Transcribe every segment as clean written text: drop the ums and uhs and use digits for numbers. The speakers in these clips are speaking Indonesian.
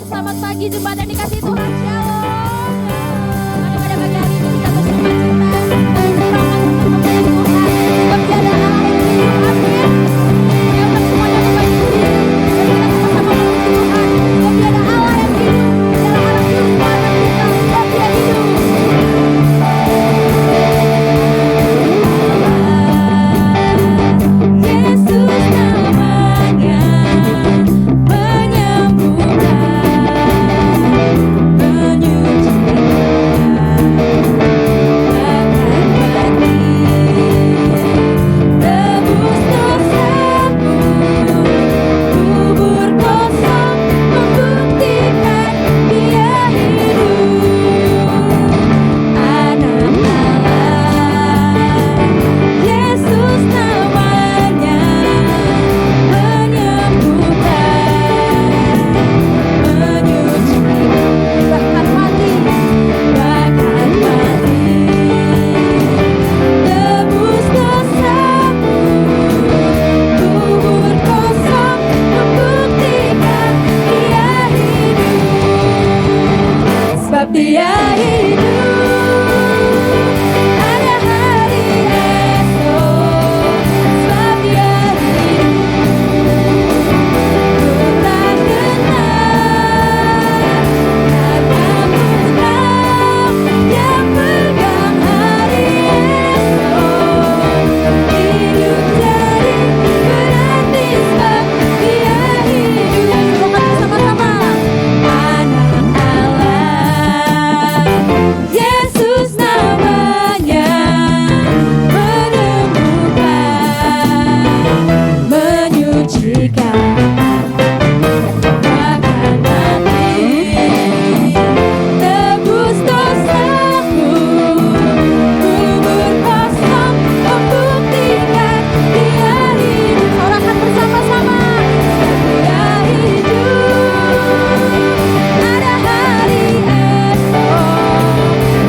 Selamat pagi jemaat yang dikasihi Tuhan. Shalom. Mari pada pagi hari ini kita bersuka cita menyerahkan untuk kemuliaan Tuhan. Sebab dia adalah Allah yang hidup. Amin. Ya untuk semuanya Bapak Ibu. Mari kita sama-sama memuji Tuhan. Sebab dia adalah Allah yang hidup. Dia adalah Allah juru selamat kita. Sebab dia hidup. Yesus namanya menyembuhkan, dia hidup. Ada hari esok, sebab dia hidup. Ku tak kenal karena pulang yang pegang hari esok. Hidup jadi berarti sebab dia hidup. Bukan sama-sama. Yesus namanya menyembuhkan, menyucikan, bahkan mati, tebus dosaku, kubur kosong membuktikan dia hidup. Sorakan bersama-sama, dia hidup. Ada hari esok,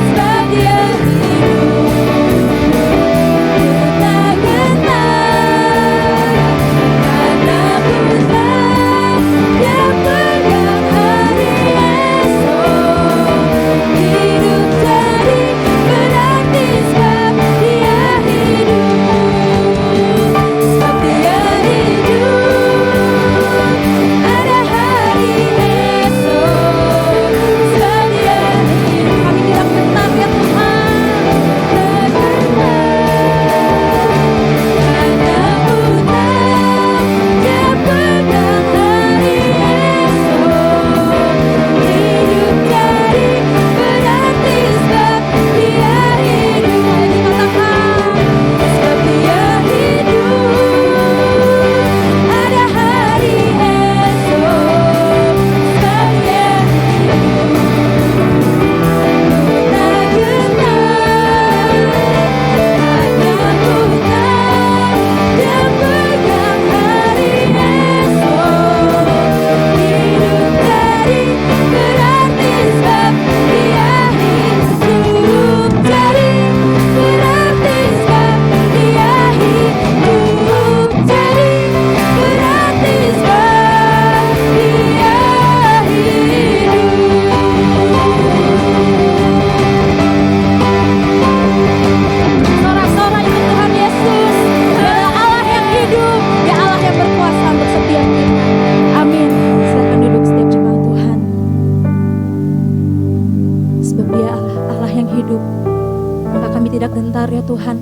sebab dia hidup. Ku tak kenal karena pulang yang pegang hari esok. Hidup jadi berarti sebab dia hidup. Sebab dia hidup. Ada hari esok, sebab dia hidup. Kami tidak gentar ya Tuhan, tak gentar karena pulang yang pegang hari esok. Hidup jadi berarti sebab dia hidup. Mari dikatakan, sebab dia hidup. Ada hari esok, sebab dia hidup. Tak gentar karena pulang yang pegang hari esok. Hidup jadi berarti sebab dia hidup. Jadi berarti sebab dia hidup. Jadi berarti sebab dia hidup. Sorak-sorai dengan Tuhan Yesus. Dia adalah Allah yang hidup. Dia Allah yang berkuasa untuk setiap kita. Amin. Silakan duduk setiap jemaat Tuhan. Sebab dia Allah yang hidup, maka kami tidak gentar ya Tuhan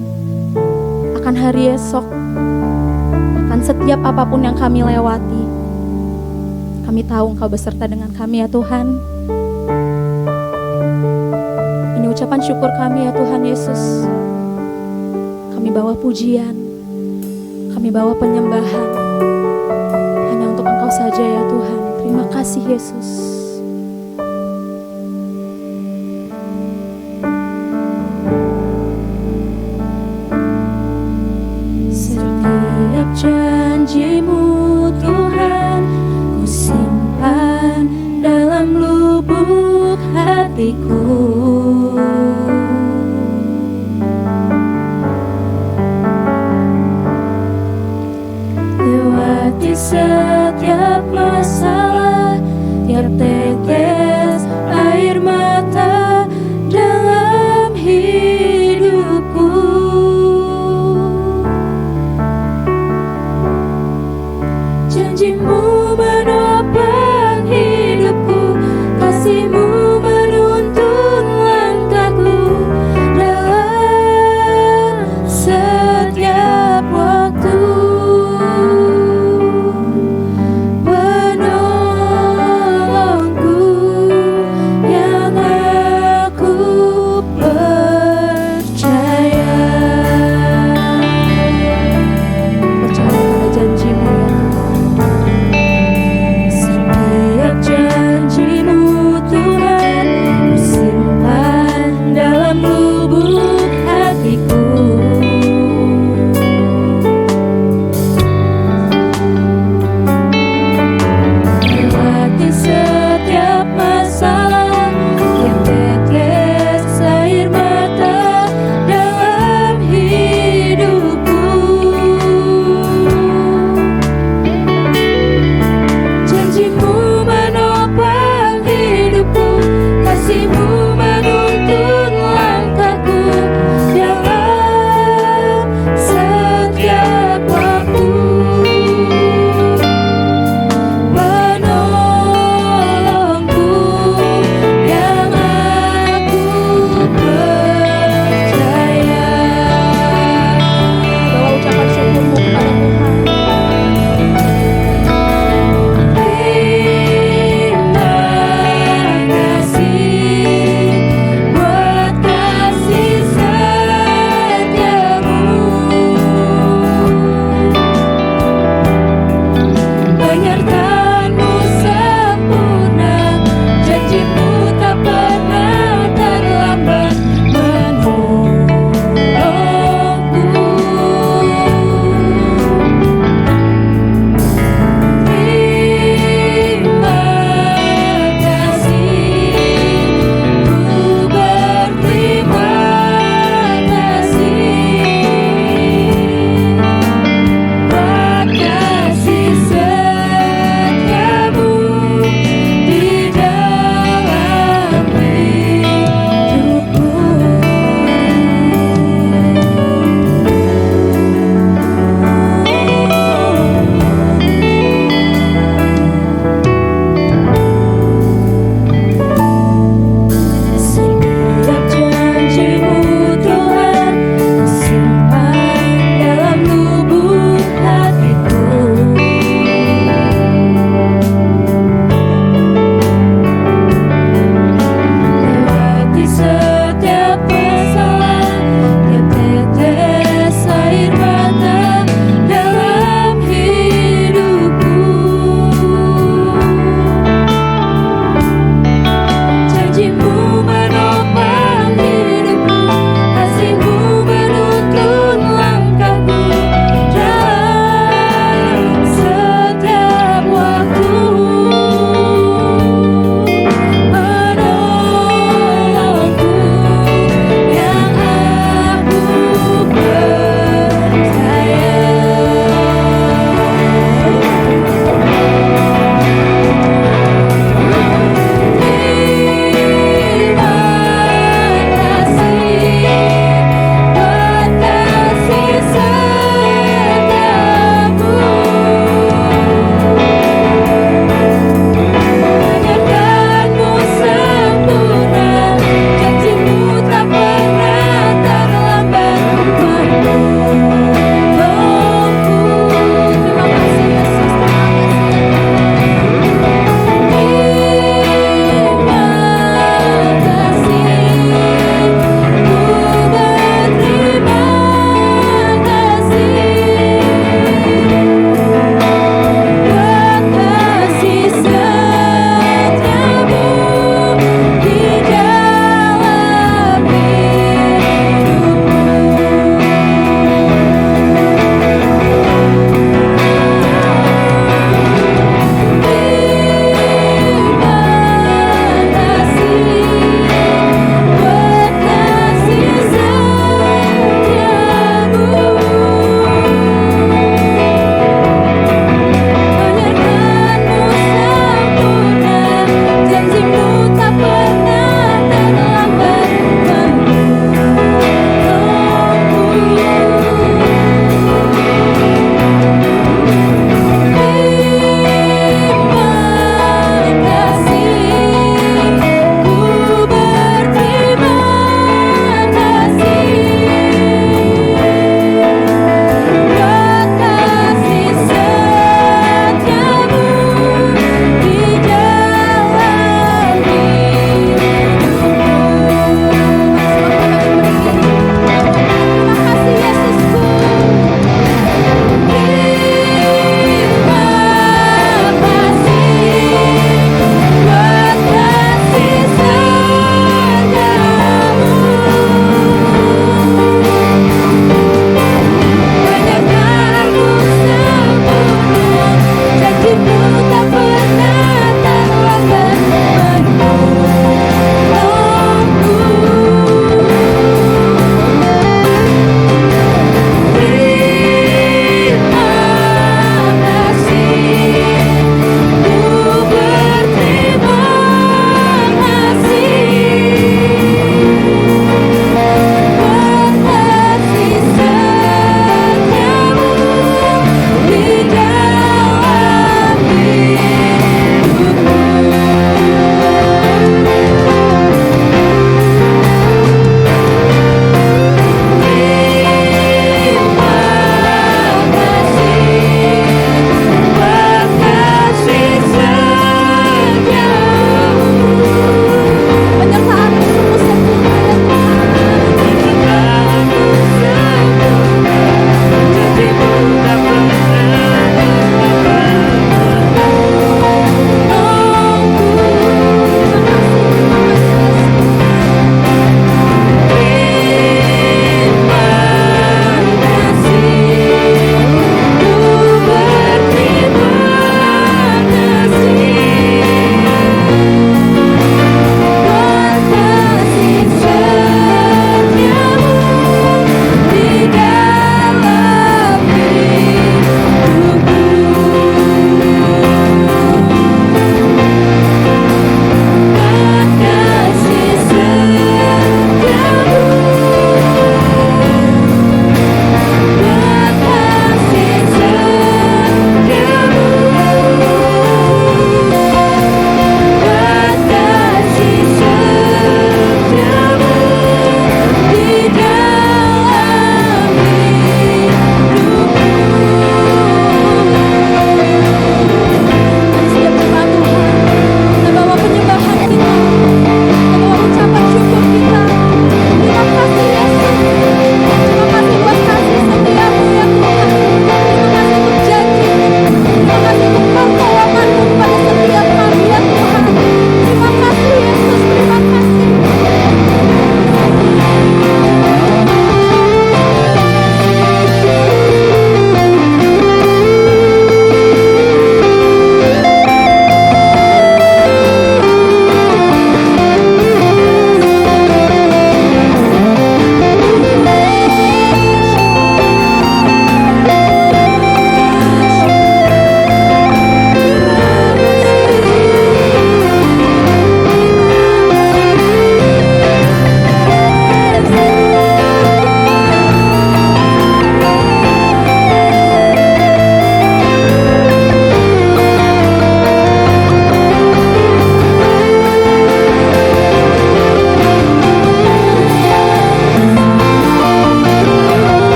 akan hari esok, akan setiap apapun yang kami lewati. Kami tahu Engkau beserta dengan kami ya Tuhan. Ini ucapan syukur kami ya Tuhan Yesus. Kami bawa pujian, kami bawa penyembahan hanya untuk Engkau saja ya Tuhan. Terima kasih Yesus. Setiap janji-Mu Tuhan, ku simpan dalam lubuk hatiku. Lewati setiap masalah, tiap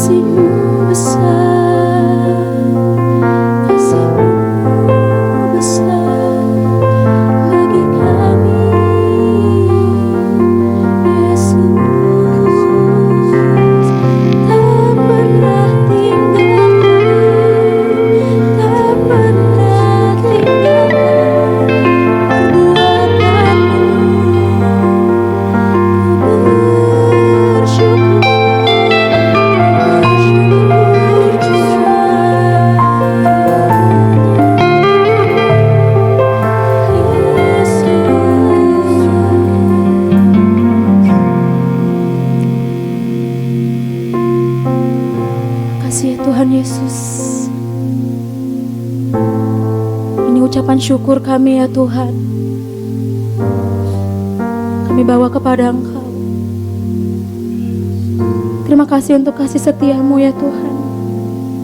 Kasih-Mu besar, kasih-Mu besar bagi kami, Yesus. Tak pernah tinggalkan, tak pernah tinggalkan perbuatan-Mu. Kasih ya Tuhan Yesus. Ini ucapan syukur kami ya Tuhan. Kami bawa kepada Engkau. Terima kasih untuk kasih setia-Mu ya Tuhan.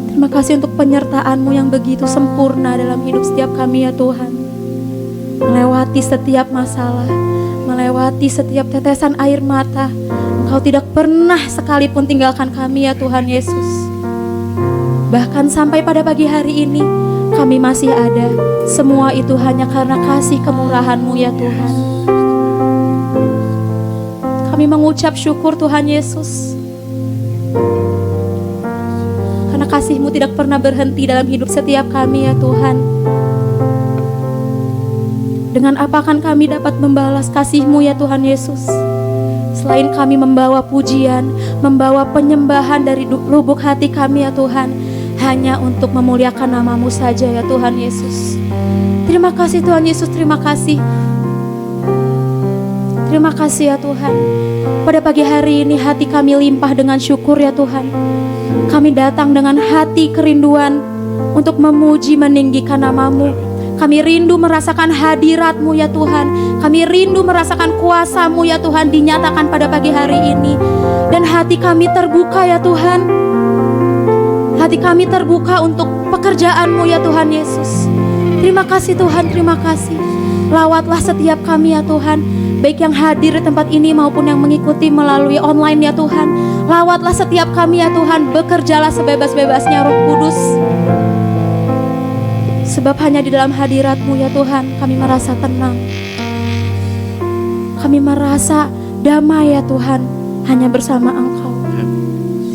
Terima kasih untuk penyertaan-Mu yang begitu sempurna dalam hidup setiap kami ya Tuhan. Melewati setiap masalah, melewati setiap tetesan air mata, Engkau tidak pernah sekalipun tinggalkan kami ya Tuhan Yesus. Bahkan sampai pada pagi hari ini, kami masih ada. Semua itu hanya karena kasih kemurahan-Mu ya Tuhan. Kami mengucap syukur Tuhan Yesus. Karena kasih-Mu tidak pernah berhenti dalam hidup setiap kami ya Tuhan. Dengan apa akan kami dapat membalas kasih-Mu ya Tuhan Yesus? Selain kami membawa pujian, membawa penyembahan dari lubuk hati kami ya Tuhan, hanya untuk memuliakan nama-Mu saja ya Tuhan Yesus. Terima kasih Tuhan Yesus, terima kasih. Terima kasih ya Tuhan. Pada pagi hari ini hati kami limpah dengan syukur ya Tuhan. Kami datang dengan hati kerinduan untuk memuji meninggikan nama-Mu. Kami rindu merasakan hadirat-Mu ya Tuhan. Kami rindu merasakan kuasa-Mu ya Tuhan dinyatakan pada pagi hari ini. Dan hati kami terbuka ya Tuhan. Hati kami terbuka untuk pekerjaan-Mu ya Tuhan Yesus. Terima kasih Tuhan, terima kasih. Lawatlah setiap kami ya Tuhan, baik yang hadir di tempat ini maupun yang mengikuti melalui online ya Tuhan. Lawatlah setiap kami ya Tuhan, bekerjalah sebebas-bebasnya Roh Kudus. Sebab hanya di dalam hadirat-Mu ya Tuhan, kami merasa tenang. Kami merasa damai ya Tuhan, hanya bersama Engkau.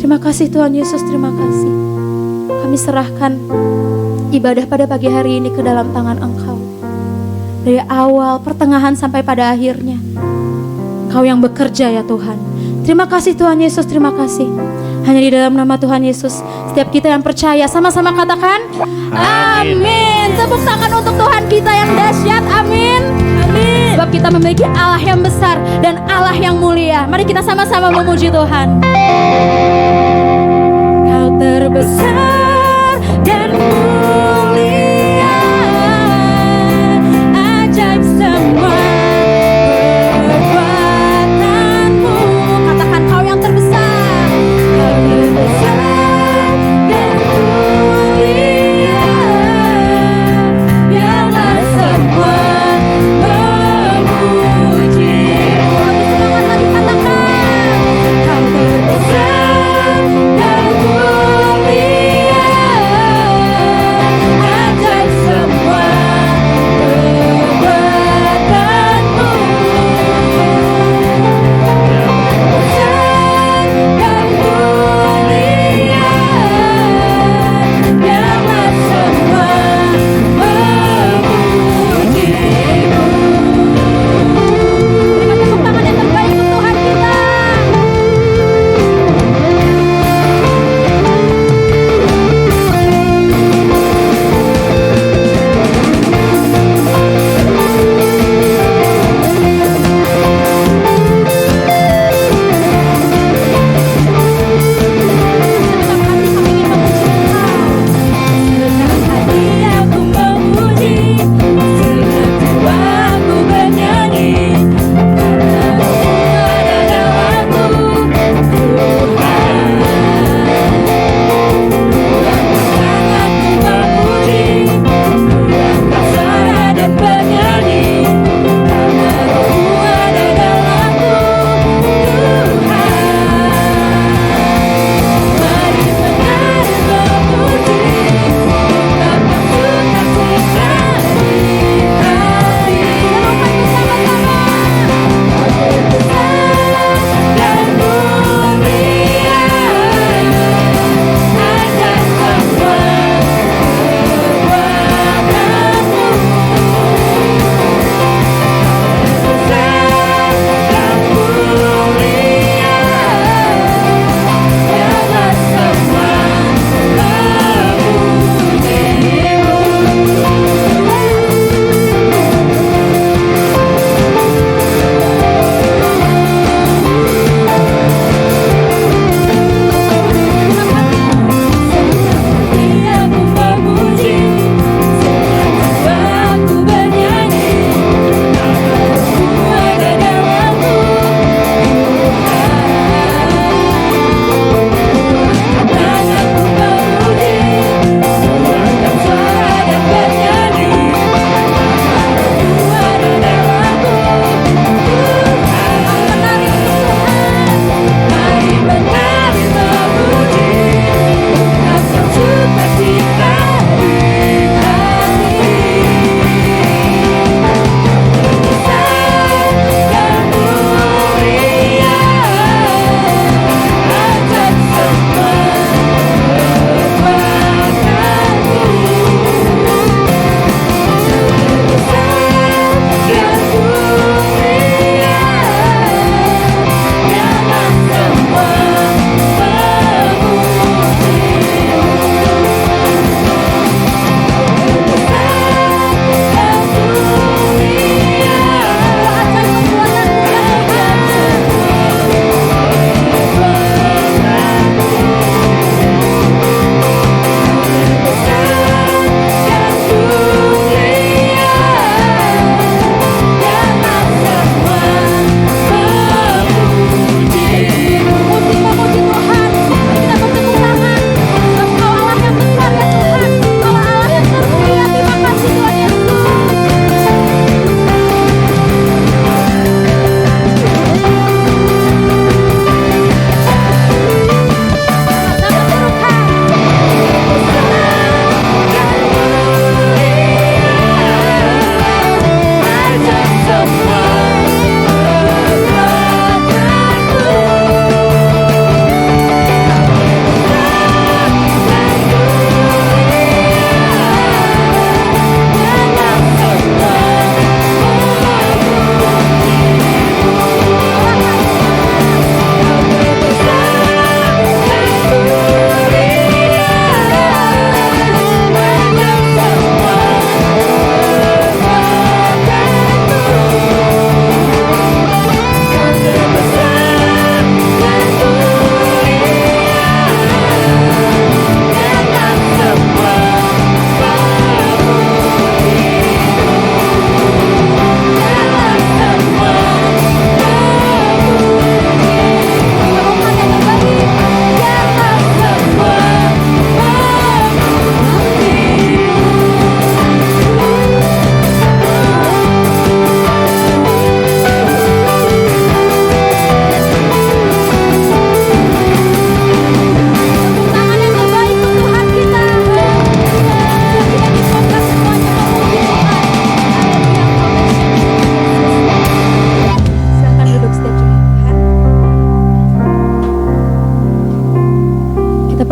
Terima kasih Tuhan Yesus, terima kasih. Kami serahkan ibadah pada pagi hari ini ke dalam tangan Engkau. Dari awal, pertengahan sampai pada akhirnya, Engkau yang bekerja ya Tuhan. Terima kasih Tuhan Yesus, terima kasih. Hanya di dalam nama Tuhan Yesus, setiap kita yang percaya sama-sama katakan amin. Tepuk tangan untuk Tuhan kita yang dahsyat, amin. Amin. Sebab kita memiliki Allah yang besar dan Allah yang mulia. Mari kita sama-sama memuji Tuhan. Kau terbesar dan mulia, ajaib semua perbuatan-Mu. Katakan kau yang terbesar, kau terbesar dan mulia, biarlah semua memuji-Mu. Semangat lagi katakan, kau terbesar dan mulia.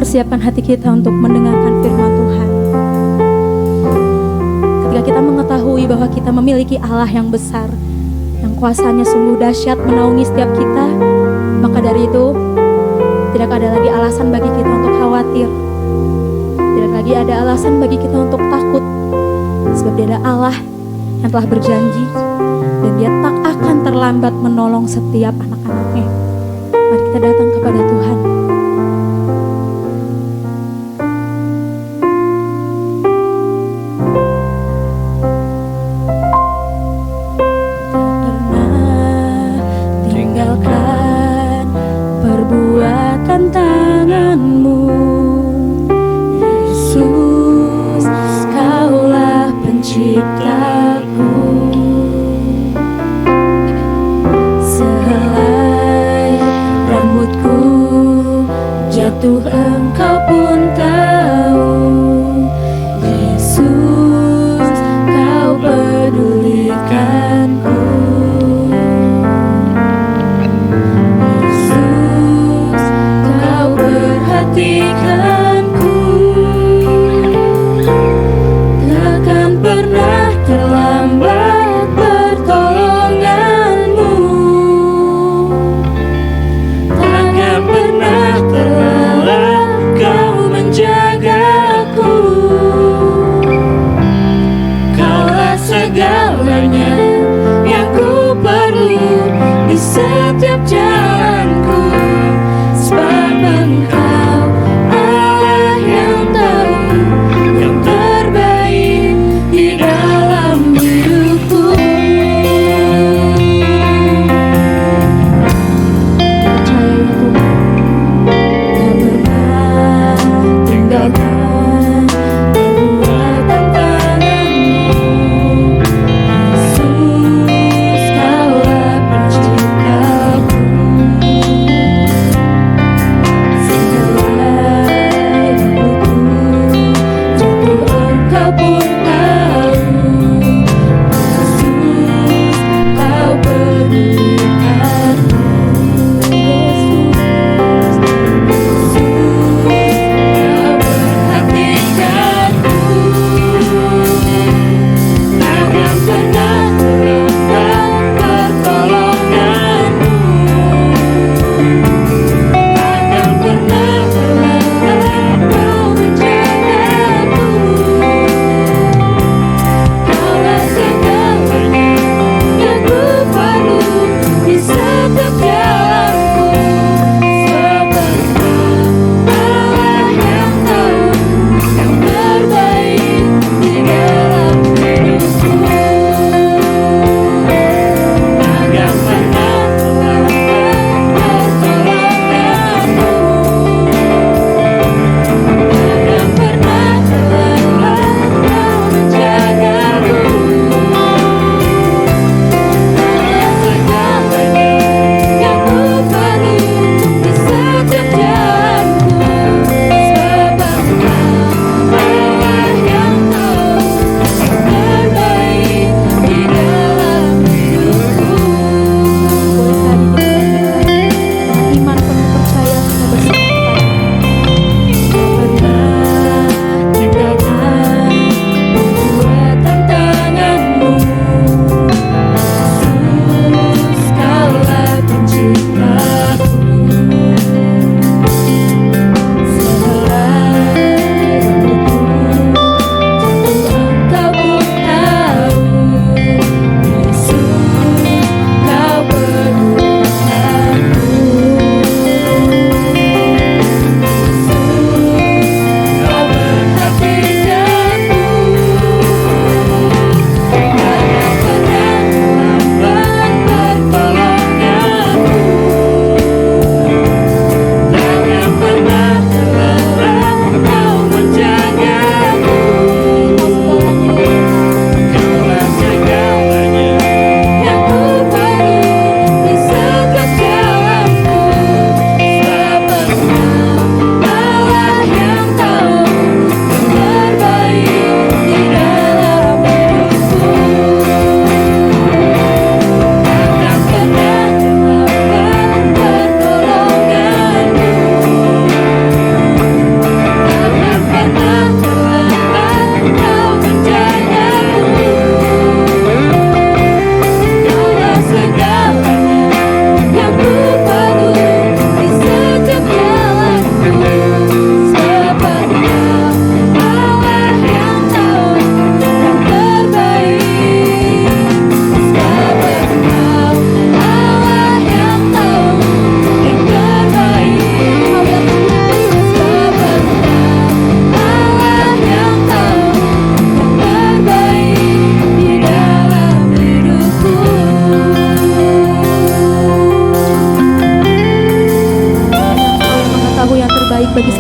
mempersiapkan hati kita untuk mendengarkan firman Tuhan. Ketika kita mengetahui bahwa kita memiliki Allah yang besar, yang kuasanya sungguh dahsyat menaungi setiap kita, maka dari itu tidak ada lagi alasan bagi kita untuk khawatir. Tidak lagi ada alasan bagi kita untuk takut. Sebab dia ada Allah yang telah berjanji, dan dia tak akan terlambat menolong setiap anak-anaknya. Mari kita datang kepada Tuhan. Tak pernah tinggalkan perbuatan tanganmu, Yesus, Kaulah penciptaku. Sehelai rambutku jatuh Engkau pun tahu, Yesus, Kau pedulikanku. Yesus, Kau perhatikanku. Takkan pernah terlambat pertolonganmu, takkan pernah terlelah Kau menjagaku. Kaulah segalanya yang ku perlu di setiap jalanku, sebab Engkau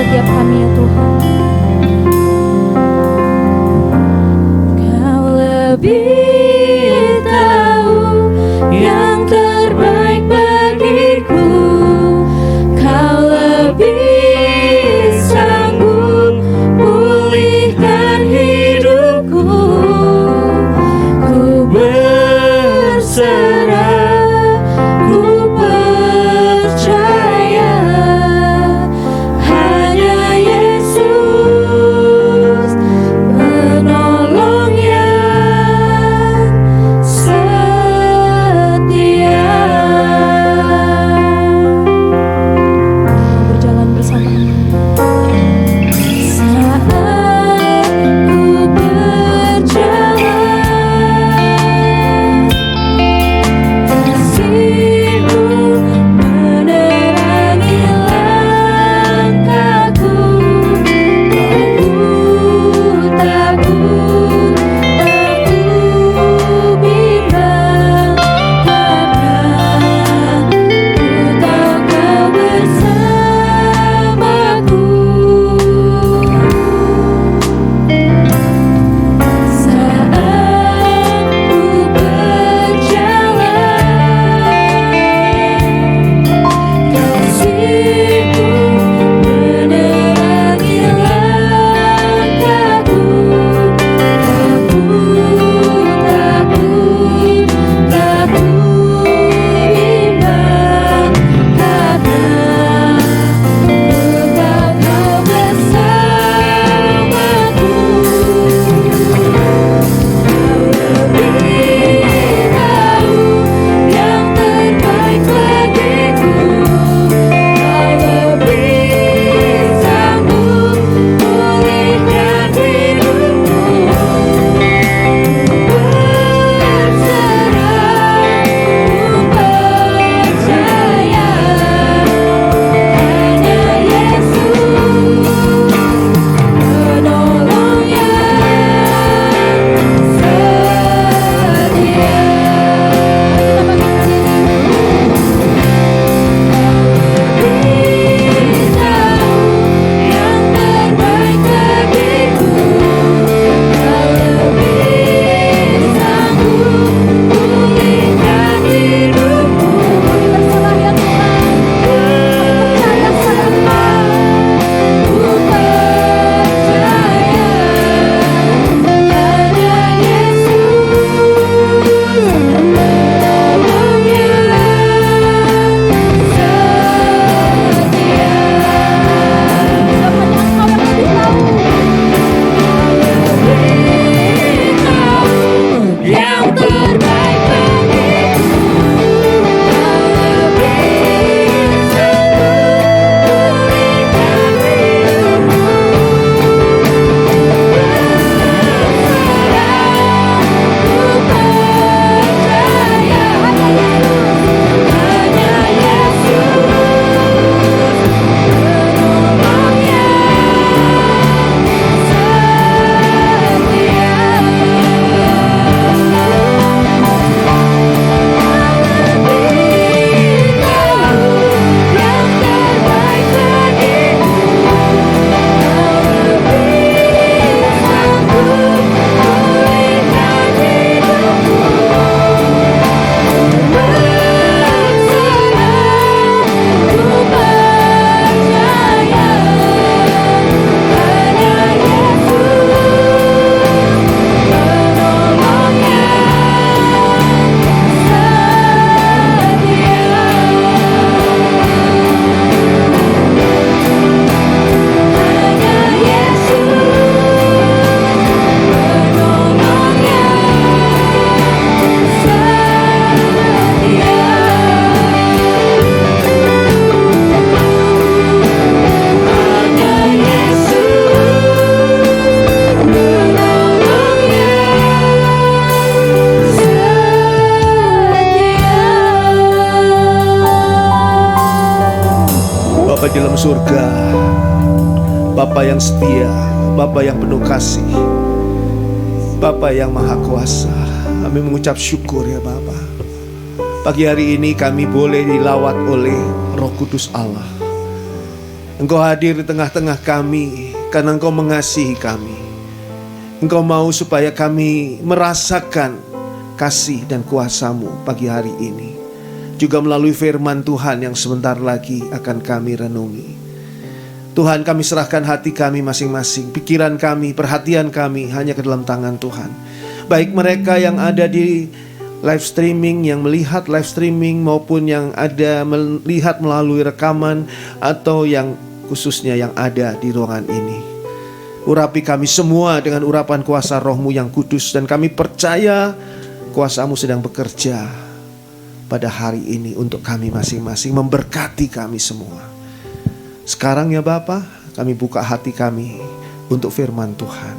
setiap kami ya Tuhan. Kau lebih tahu yang terbaik bagiku. Kau lebih sanggup pulihkan hidupku. Ku berserah, ku percaya hanya Yesus penolong yang setia. Berjalan bersama saat ku berjalan, kasih-Mu menerangi langkahku. Aku takut, aku bimbang, karena ku tahu Kau bersamaku. Saat ku berjalan, kasih-Mu menerangi langkahku. Aku takut, aku bimbang, karena ku tahu Kau bersamaku. Kau lebih tahu yang terbaik bagiku. Kau lebih sanggup pulihkan hidupku. Berserah, ku percaya hanya Yesus penolong yang setia. Kita bangkit berdiri. Tahu yang terbaik bagiku. Kau lebih sanggup pulihkan hidupku. Kami berserah ya Tuhan. Kami percaya padamu. Ku percaya hanya Yesus penolong yang setia. Hanya Engkau yang lebih tahu. Lebih tahu yang terbaik bagiku. Kau lebih sanggup pulihkan hidupku. Berserah, ku percaya hanya Yesus penolong yang setia. Bapa di dalam surga, Bapa yang setia, Bapa yang penuh kasih, Bapa yang maha kuasa. Kami mengucap syukur ya Bapa. Pagi hari ini kami boleh dilawat oleh Roh Kudus Allah. Engkau hadir di tengah-tengah kami karena Engkau mengasihi kami. Engkau mau supaya kami merasakan kasih dan kuasa-Mu pagi hari ini, juga melalui firman Tuhan yang sebentar lagi akan kami renungi. Tuhan, kami serahkan hati kami masing-masing, pikiran kami, perhatian kami hanya ke dalam tangan Tuhan. Baik mereka yang ada di live streaming, yang melihat live streaming, maupun yang ada melihat melalui rekaman, atau yang khususnya yang ada di ruangan ini. Urapi kami semua dengan urapan kuasa Roh-Mu yang kudus, dan kami percaya kuasa-Mu sedang bekerja pada hari ini untuk kami masing-masing, memberkati kami semua. Sekarang ya Bapa, kami buka hati kami untuk firman Tuhan.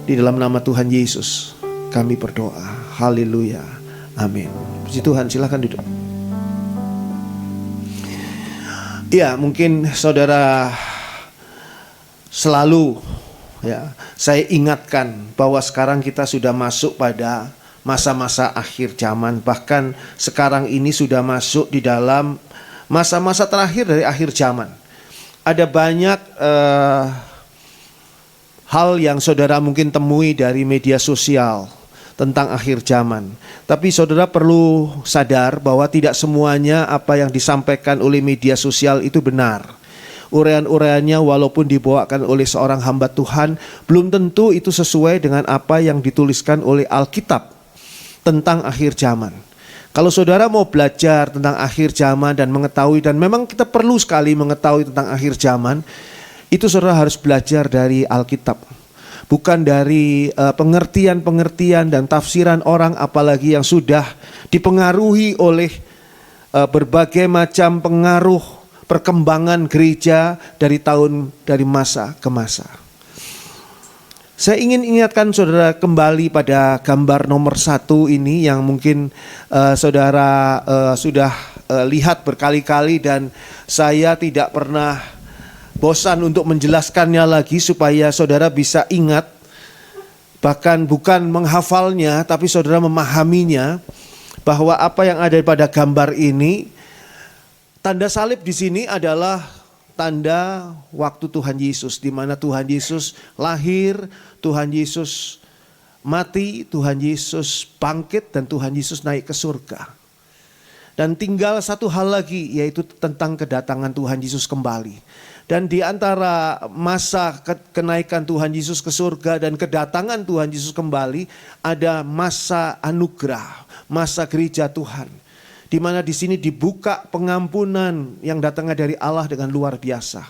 Di dalam nama Tuhan Yesus kami berdoa. Haleluya. Amin. Puji Tuhan, silakan duduk. Ya, mungkin saudara selalu saya ingatkan bahwa sekarang kita sudah masuk pada masa-masa akhir zaman. Bahkan sekarang ini sudah masuk di dalam masa-masa terakhir dari akhir zaman. Ada banyak hal yang saudara mungkin temui dari media sosial tentang akhir zaman. Tapi saudara perlu sadar bahwa tidak semuanya apa yang disampaikan oleh media sosial itu benar. Uraian-uraiannya walaupun dibawakan oleh seorang hamba Tuhan, belum tentu itu sesuai dengan apa yang dituliskan oleh Alkitab tentang akhir zaman. Kalau saudara mau belajar tentang akhir zaman dan mengetahui, dan memang kita perlu sekali mengetahui tentang akhir zaman, itu saudara harus belajar dari Alkitab. Bukan dari pengertian-pengertian dan tafsiran orang, apalagi yang sudah dipengaruhi oleh berbagai macam pengaruh perkembangan gereja dari masa ke masa. Saya ingin ingatkan saudara kembali pada gambar nomor 1 ini yang mungkin saudara sudah lihat berkali-kali, dan saya tidak pernah bosan untuk menjelaskannya lagi supaya saudara bisa ingat, bahkan bukan menghafalnya tapi saudara memahaminya, bahwa apa yang ada pada gambar ini, tanda salib di sini adalah tanda waktu Tuhan Yesus, di mana Tuhan Yesus lahir, Tuhan Yesus mati, Tuhan Yesus bangkit, dan Tuhan Yesus naik ke surga. Dan tinggal satu hal lagi, yaitu tentang kedatangan Tuhan Yesus kembali. Dan di antara masa kenaikan Tuhan Yesus ke surga dan kedatangan Tuhan Yesus kembali, ada masa anugerah, masa gereja Tuhan, di mana di sini dibuka pengampunan yang datangnya dari Allah dengan luar biasa.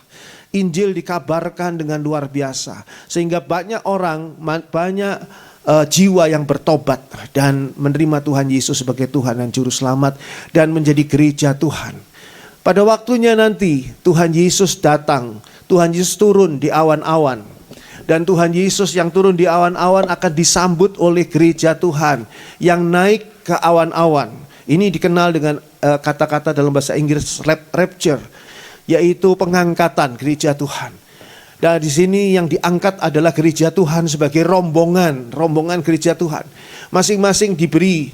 Injil dikabarkan dengan luar biasa, sehingga banyak orang, banyak jiwa yang bertobat dan menerima Tuhan Yesus sebagai Tuhan dan Juru Selamat, dan menjadi gereja Tuhan. Pada waktunya nanti Tuhan Yesus datang, Tuhan Yesus turun di awan-awan, dan Tuhan Yesus yang turun di awan-awan akan disambut oleh gereja Tuhan yang naik ke awan-awan. Ini dikenal dengan kata-kata dalam bahasa Inggris rapture, yaitu pengangkatan gereja Tuhan. Dan di sini yang diangkat adalah gereja Tuhan sebagai rombongan gereja Tuhan. Masing-masing diberi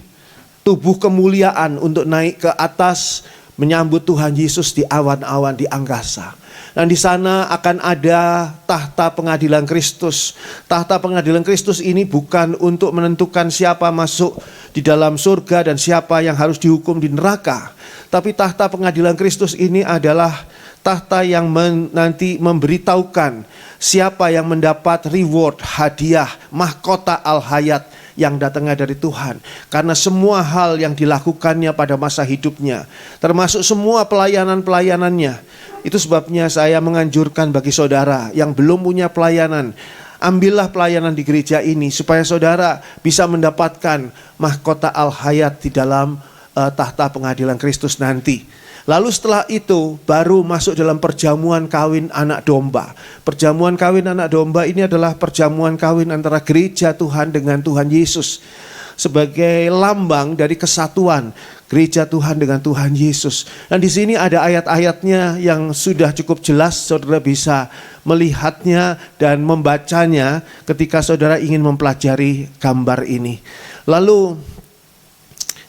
tubuh kemuliaan untuk naik ke atas menyambut Tuhan Yesus di awan-awan di angkasa. Dan di sana akan ada tahta pengadilan Kristus. Tahta pengadilan Kristus ini bukan untuk menentukan siapa masuk di dalam surga dan siapa yang harus dihukum di neraka. Tapi tahta pengadilan Kristus ini adalah tahta yang nanti memberitahukan siapa yang mendapat reward, hadiah, mahkota al-hayat yang datangnya dari Tuhan. Karena semua hal yang dilakukannya pada masa hidupnya, termasuk semua pelayanan-pelayanannya. Itu sebabnya saya menganjurkan bagi saudara yang belum punya pelayanan, ambillah pelayanan di gereja ini supaya saudara bisa mendapatkan mahkota al-hayat di dalam tahta pengadilan Kristus nanti. Lalu setelah itu baru masuk dalam perjamuan kawin anak domba. Perjamuan kawin anak domba ini adalah perjamuan kawin antara gereja Tuhan dengan Tuhan Yesus, sebagai lambang dari kesatuan gereja Tuhan dengan Tuhan Yesus. Dan di sini ada ayat-ayatnya yang sudah cukup jelas, saudara bisa melihatnya dan membacanya ketika saudara ingin mempelajari gambar ini. Lalu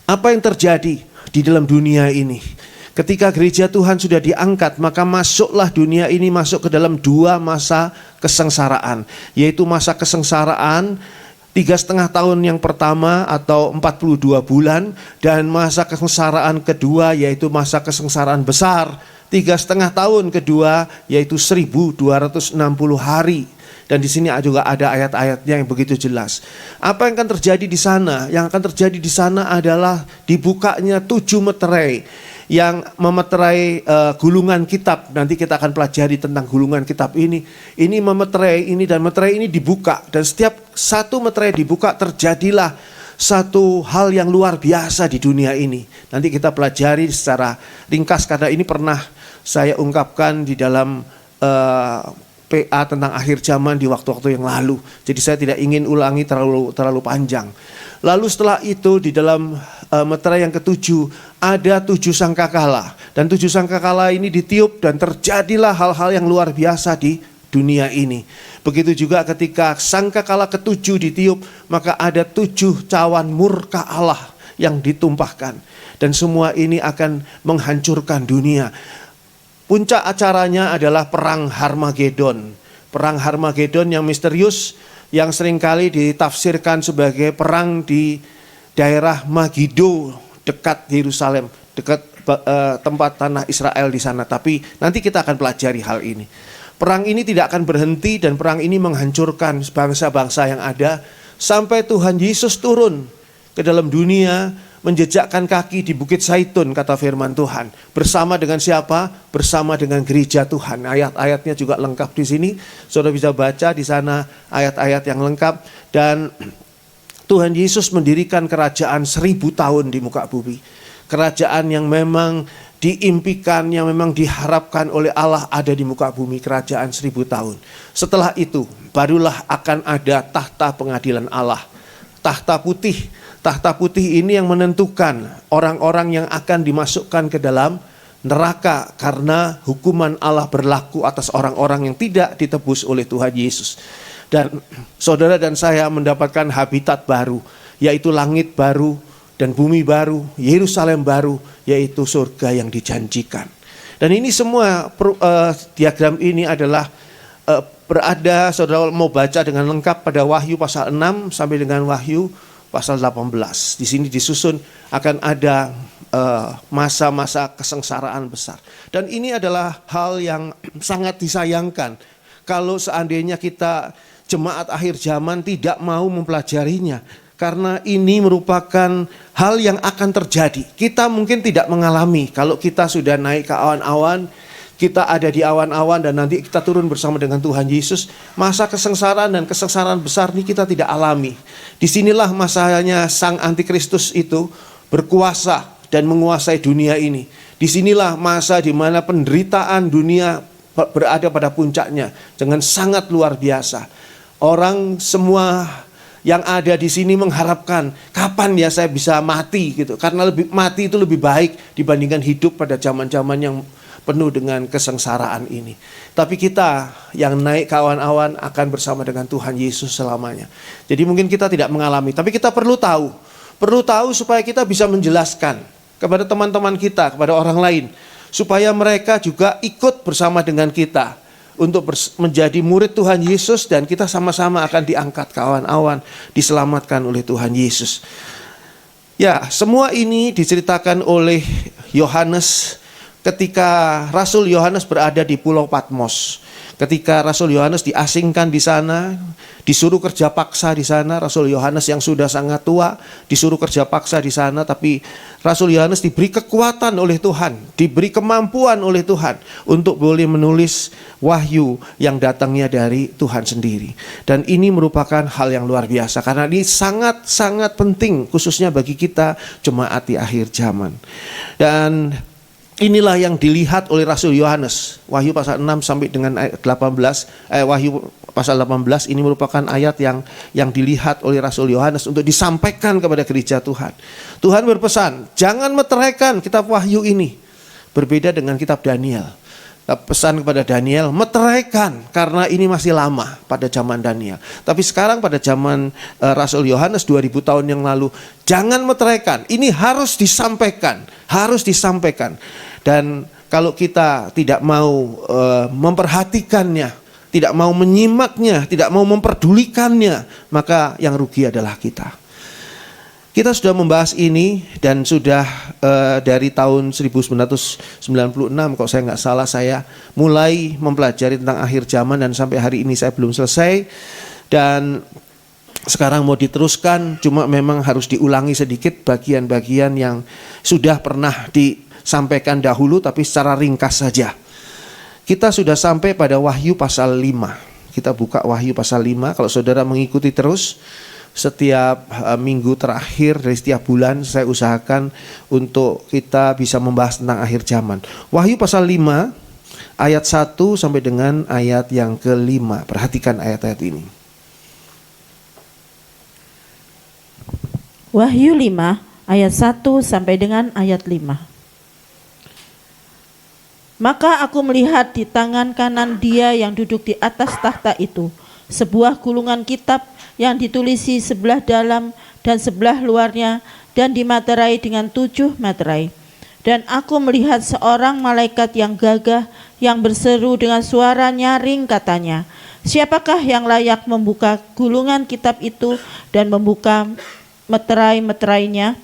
apa yang terjadi di dalam dunia ini? Ketika gereja Tuhan sudah diangkat, maka masuklah dunia ini masuk ke dalam dua masa kesengsaraan, yaitu masa kesengsaraan 3,5 tahun yang pertama atau 42 bulan, dan masa kesengsaraan kedua yaitu masa kesengsaraan besar 3,5 tahun kedua yaitu 1260 hari. Dan di sini juga ada ayat-ayatnya yang begitu jelas. Apa yang akan terjadi di sana? Yang akan terjadi di sana adalah dibukanya 7 meterai yang memeterai gulungan kitab. Nanti kita akan pelajari tentang gulungan kitab ini. Ini memeterai ini, dan meterai ini dibuka, dan setiap satu meterai dibuka terjadilah satu hal yang luar biasa di dunia ini. Nanti kita pelajari secara ringkas karena ini pernah saya ungkapkan di dalam PA tentang akhir zaman di waktu-waktu yang lalu. Jadi saya tidak ingin ulangi terlalu panjang. Lalu setelah itu di dalam meterai yang ketujuh ada 7 sangkakala, dan 7 sangkakala ini ditiup dan terjadilah hal-hal yang luar biasa di dunia ini. Begitu juga ketika sangkakala ketujuh ditiup, maka ada 7 cawan murka Allah yang ditumpahkan, dan semua ini akan menghancurkan dunia. Puncak acaranya adalah perang Harmagedon. Perang Harmagedon yang misterius, yang seringkali ditafsirkan sebagai perang di daerah Megiddo dekat Yerusalem, dekat tempat tanah Israel di sana. Tapi nanti kita akan pelajari hal ini. Perang ini tidak akan berhenti, dan perang ini menghancurkan bangsa-bangsa yang ada sampai Tuhan Yesus turun ke dalam dunia, menjejakkan kaki di Bukit Zaitun, kata firman Tuhan. Bersama dengan siapa? Bersama dengan gereja Tuhan. Ayat-ayatnya juga lengkap di sini. Saudara bisa baca di sana ayat-ayat yang lengkap. Dan Tuhan Yesus mendirikan kerajaan 1000 tahun di muka bumi. Kerajaan yang memang diimpikan, yang memang diharapkan oleh Allah ada di muka bumi, kerajaan 1000 tahun. Setelah itu barulah akan ada tahta pengadilan Allah. Tahta putih. Tahta putih ini yang menentukan orang-orang yang akan dimasukkan ke dalam neraka karena hukuman Allah berlaku atas orang-orang yang tidak ditebus oleh Tuhan Yesus. Dan saudara dan saya mendapatkan habitat baru, yaitu langit baru dan bumi baru, Yerusalem baru, yaitu surga yang dijanjikan. Dan ini semua diagram ini adalah berada, saudara mau baca dengan lengkap pada Wahyu pasal 6 sampai dengan Wahyu pasal 18. Di sini disusun akan ada masa-masa kesengsaraan besar. Dan ini adalah hal yang sangat disayangkan kalau seandainya kita jemaat akhir zaman tidak mau mempelajarinya. Karena ini merupakan hal yang akan terjadi. Kita mungkin tidak mengalami kalau kita sudah naik ke awan-awan, kita ada di awan-awan dan nanti kita turun bersama dengan Tuhan Yesus. Masa kesengsaraan dan kesengsaraan besar ini kita tidak alami. Disinilah masanya sang antikristus itu berkuasa dan menguasai dunia ini. Disinilah masa di mana penderitaan dunia berada pada puncaknya dengan sangat luar biasa. Orang semua yang ada di sini mengharapkan kapan ya saya bisa mati gitu. Karena mati itu lebih baik dibandingkan hidup pada zaman-zaman yang penuh dengan kesengsaraan ini. Tapi kita yang naik ke awan-awan akan bersama dengan Tuhan Yesus selamanya. Jadi mungkin kita tidak mengalami, tapi kita perlu tahu supaya kita bisa menjelaskan kepada teman-teman kita, kepada orang lain, supaya mereka juga ikut bersama dengan kita untuk menjadi murid Tuhan Yesus, dan kita sama-sama akan diangkat ke awan-awan, diselamatkan oleh Tuhan Yesus. Ya, semua ini diceritakan oleh Yohanes ketika Rasul Yohanes berada di Pulau Patmos. Ketika Rasul Yohanes diasingkan di sana, disuruh kerja paksa di sana. Rasul Yohanes yang sudah sangat tua disuruh kerja paksa di sana, tapi Rasul Yohanes diberi kekuatan oleh Tuhan, diberi kemampuan oleh Tuhan untuk boleh menulis wahyu yang datangnya dari Tuhan sendiri. Dan ini merupakan hal yang luar biasa karena ini sangat-sangat penting khususnya bagi kita jemaat di akhir zaman. Dan inilah yang dilihat oleh Rasul Yohanes. Wahyu pasal 6 sampai dengan ayat 18. Wahyu pasal 18 ini merupakan ayat yang dilihat oleh Rasul Yohanes untuk disampaikan kepada gereja Tuhan. Tuhan berpesan, jangan meteraikan kitab Wahyu ini. Berbeda dengan kitab Daniel. Pesan kepada Daniel, meteraikan karena ini masih lama pada zaman Daniel. Tapi sekarang pada zaman Rasul Yohanes 2000 tahun yang lalu, jangan meteraikan. Ini harus disampaikan, harus disampaikan. Dan kalau kita tidak mau memperhatikannya, tidak mau menyimaknya, tidak mau memperdulikannya, maka yang rugi adalah kita. Kita sudah membahas ini dan sudah dari tahun 1996 kalau saya nggak salah saya mulai mempelajari tentang akhir zaman dan sampai hari ini saya belum selesai. Dan sekarang mau diteruskan, cuma memang harus diulangi sedikit bagian-bagian yang sudah pernah disampaikan dahulu tapi secara ringkas saja. Kita sudah sampai pada Wahyu pasal 5. Kita buka Wahyu pasal 5. Kalau saudara mengikuti terus setiap minggu terakhir dari setiap bulan, saya usahakan untuk kita bisa membahas tentang akhir zaman. Wahyu pasal 5 ayat 1 sampai dengan ayat yang ke-5. Perhatikan ayat-ayat ini. Wahyu 5 ayat 1 sampai dengan ayat 5. Maka aku melihat di tangan kanan Dia yang duduk di atas tahta itu sebuah gulungan kitab yang ditulisi sebelah dalam dan sebelah luarnya dan dimaterai dengan 7 materai. Dan aku melihat seorang malaikat yang gagah yang berseru dengan suara nyaring, katanya, siapakah yang layak membuka gulungan kitab itu dan membuka meterai-meterainya?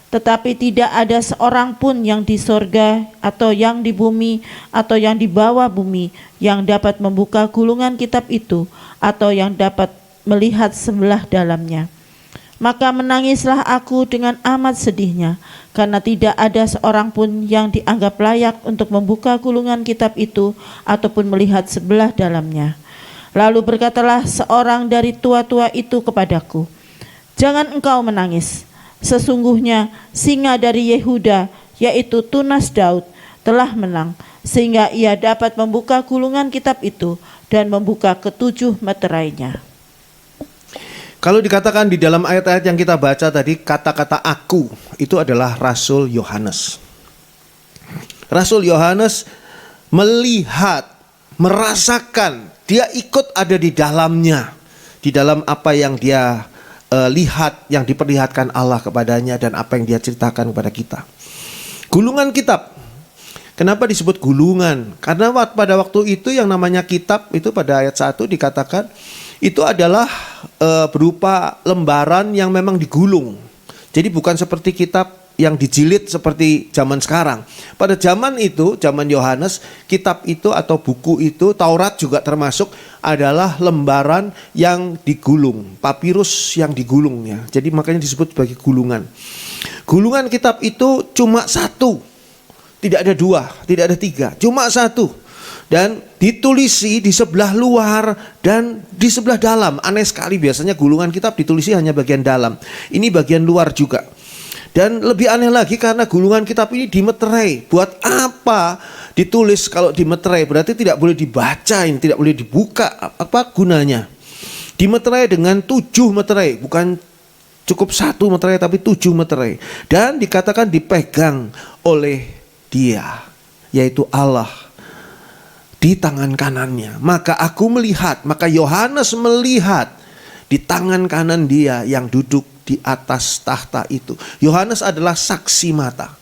Tetapi tidak ada seorang pun yang di sorga atau yang di bumi atau yang di bawah bumi yang dapat membuka gulungan kitab itu atau yang dapat melihat sebelah dalamnya. Maka menangislah aku dengan amat sedihnya, karena tidak ada seorang pun yang dianggap layak untuk membuka gulungan kitab itu ataupun melihat sebelah dalamnya. Lalu berkatalah seorang dari tua-tua itu kepadaku, jangan engkau menangis. Sesungguhnya singa dari Yehuda, yaitu tunas Daud, telah menang, sehingga ia dapat membuka gulungan kitab itu dan membuka ke-7 meterainya. Kalau dikatakan di dalam ayat-ayat yang kita baca tadi, kata-kata aku itu adalah Rasul Yohanes. Rasul Yohanes melihat, merasakan, dia ikut ada di dalamnya, di dalam apa yang dia lihat, yang diperlihatkan Allah kepadanya dan apa yang dia ceritakan kepada kita. Gulungan kitab. Kenapa disebut gulungan? Karena pada waktu itu yang namanya kitab itu pada ayat 1 dikatakan itu adalah berupa lembaran yang memang digulung. Jadi bukan seperti kitab yang dijilid seperti zaman sekarang. Pada zaman itu, zaman Yohanes, kitab itu atau buku itu, Taurat juga termasuk, adalah lembaran yang digulung, papirus yang digulung ya. Jadi makanya disebut sebagai gulungan. Gulungan kitab itu cuma satu, tidak ada dua, tidak ada tiga, cuma satu. Dan ditulisi di sebelah luar dan di sebelah dalam. Aneh sekali, biasanya gulungan kitab ditulisi hanya bagian dalam. Ini bagian luar juga. Dan lebih aneh lagi karena gulungan kitab ini dimeterai. Buat apa ditulis kalau dimeterai? Berarti tidak boleh dibaca, ini tidak boleh dibuka. Apa gunanya? Dimeterai dengan 7 meterai, bukan cukup 1 meterai tapi 7 meterai. Dan dikatakan dipegang oleh Dia, yaitu Allah, di tangan kanannya. Maka aku melihat, maka Yohanes melihat di tangan kanan Dia yang duduk di atas tahta itu. Yohanes adalah saksi mata,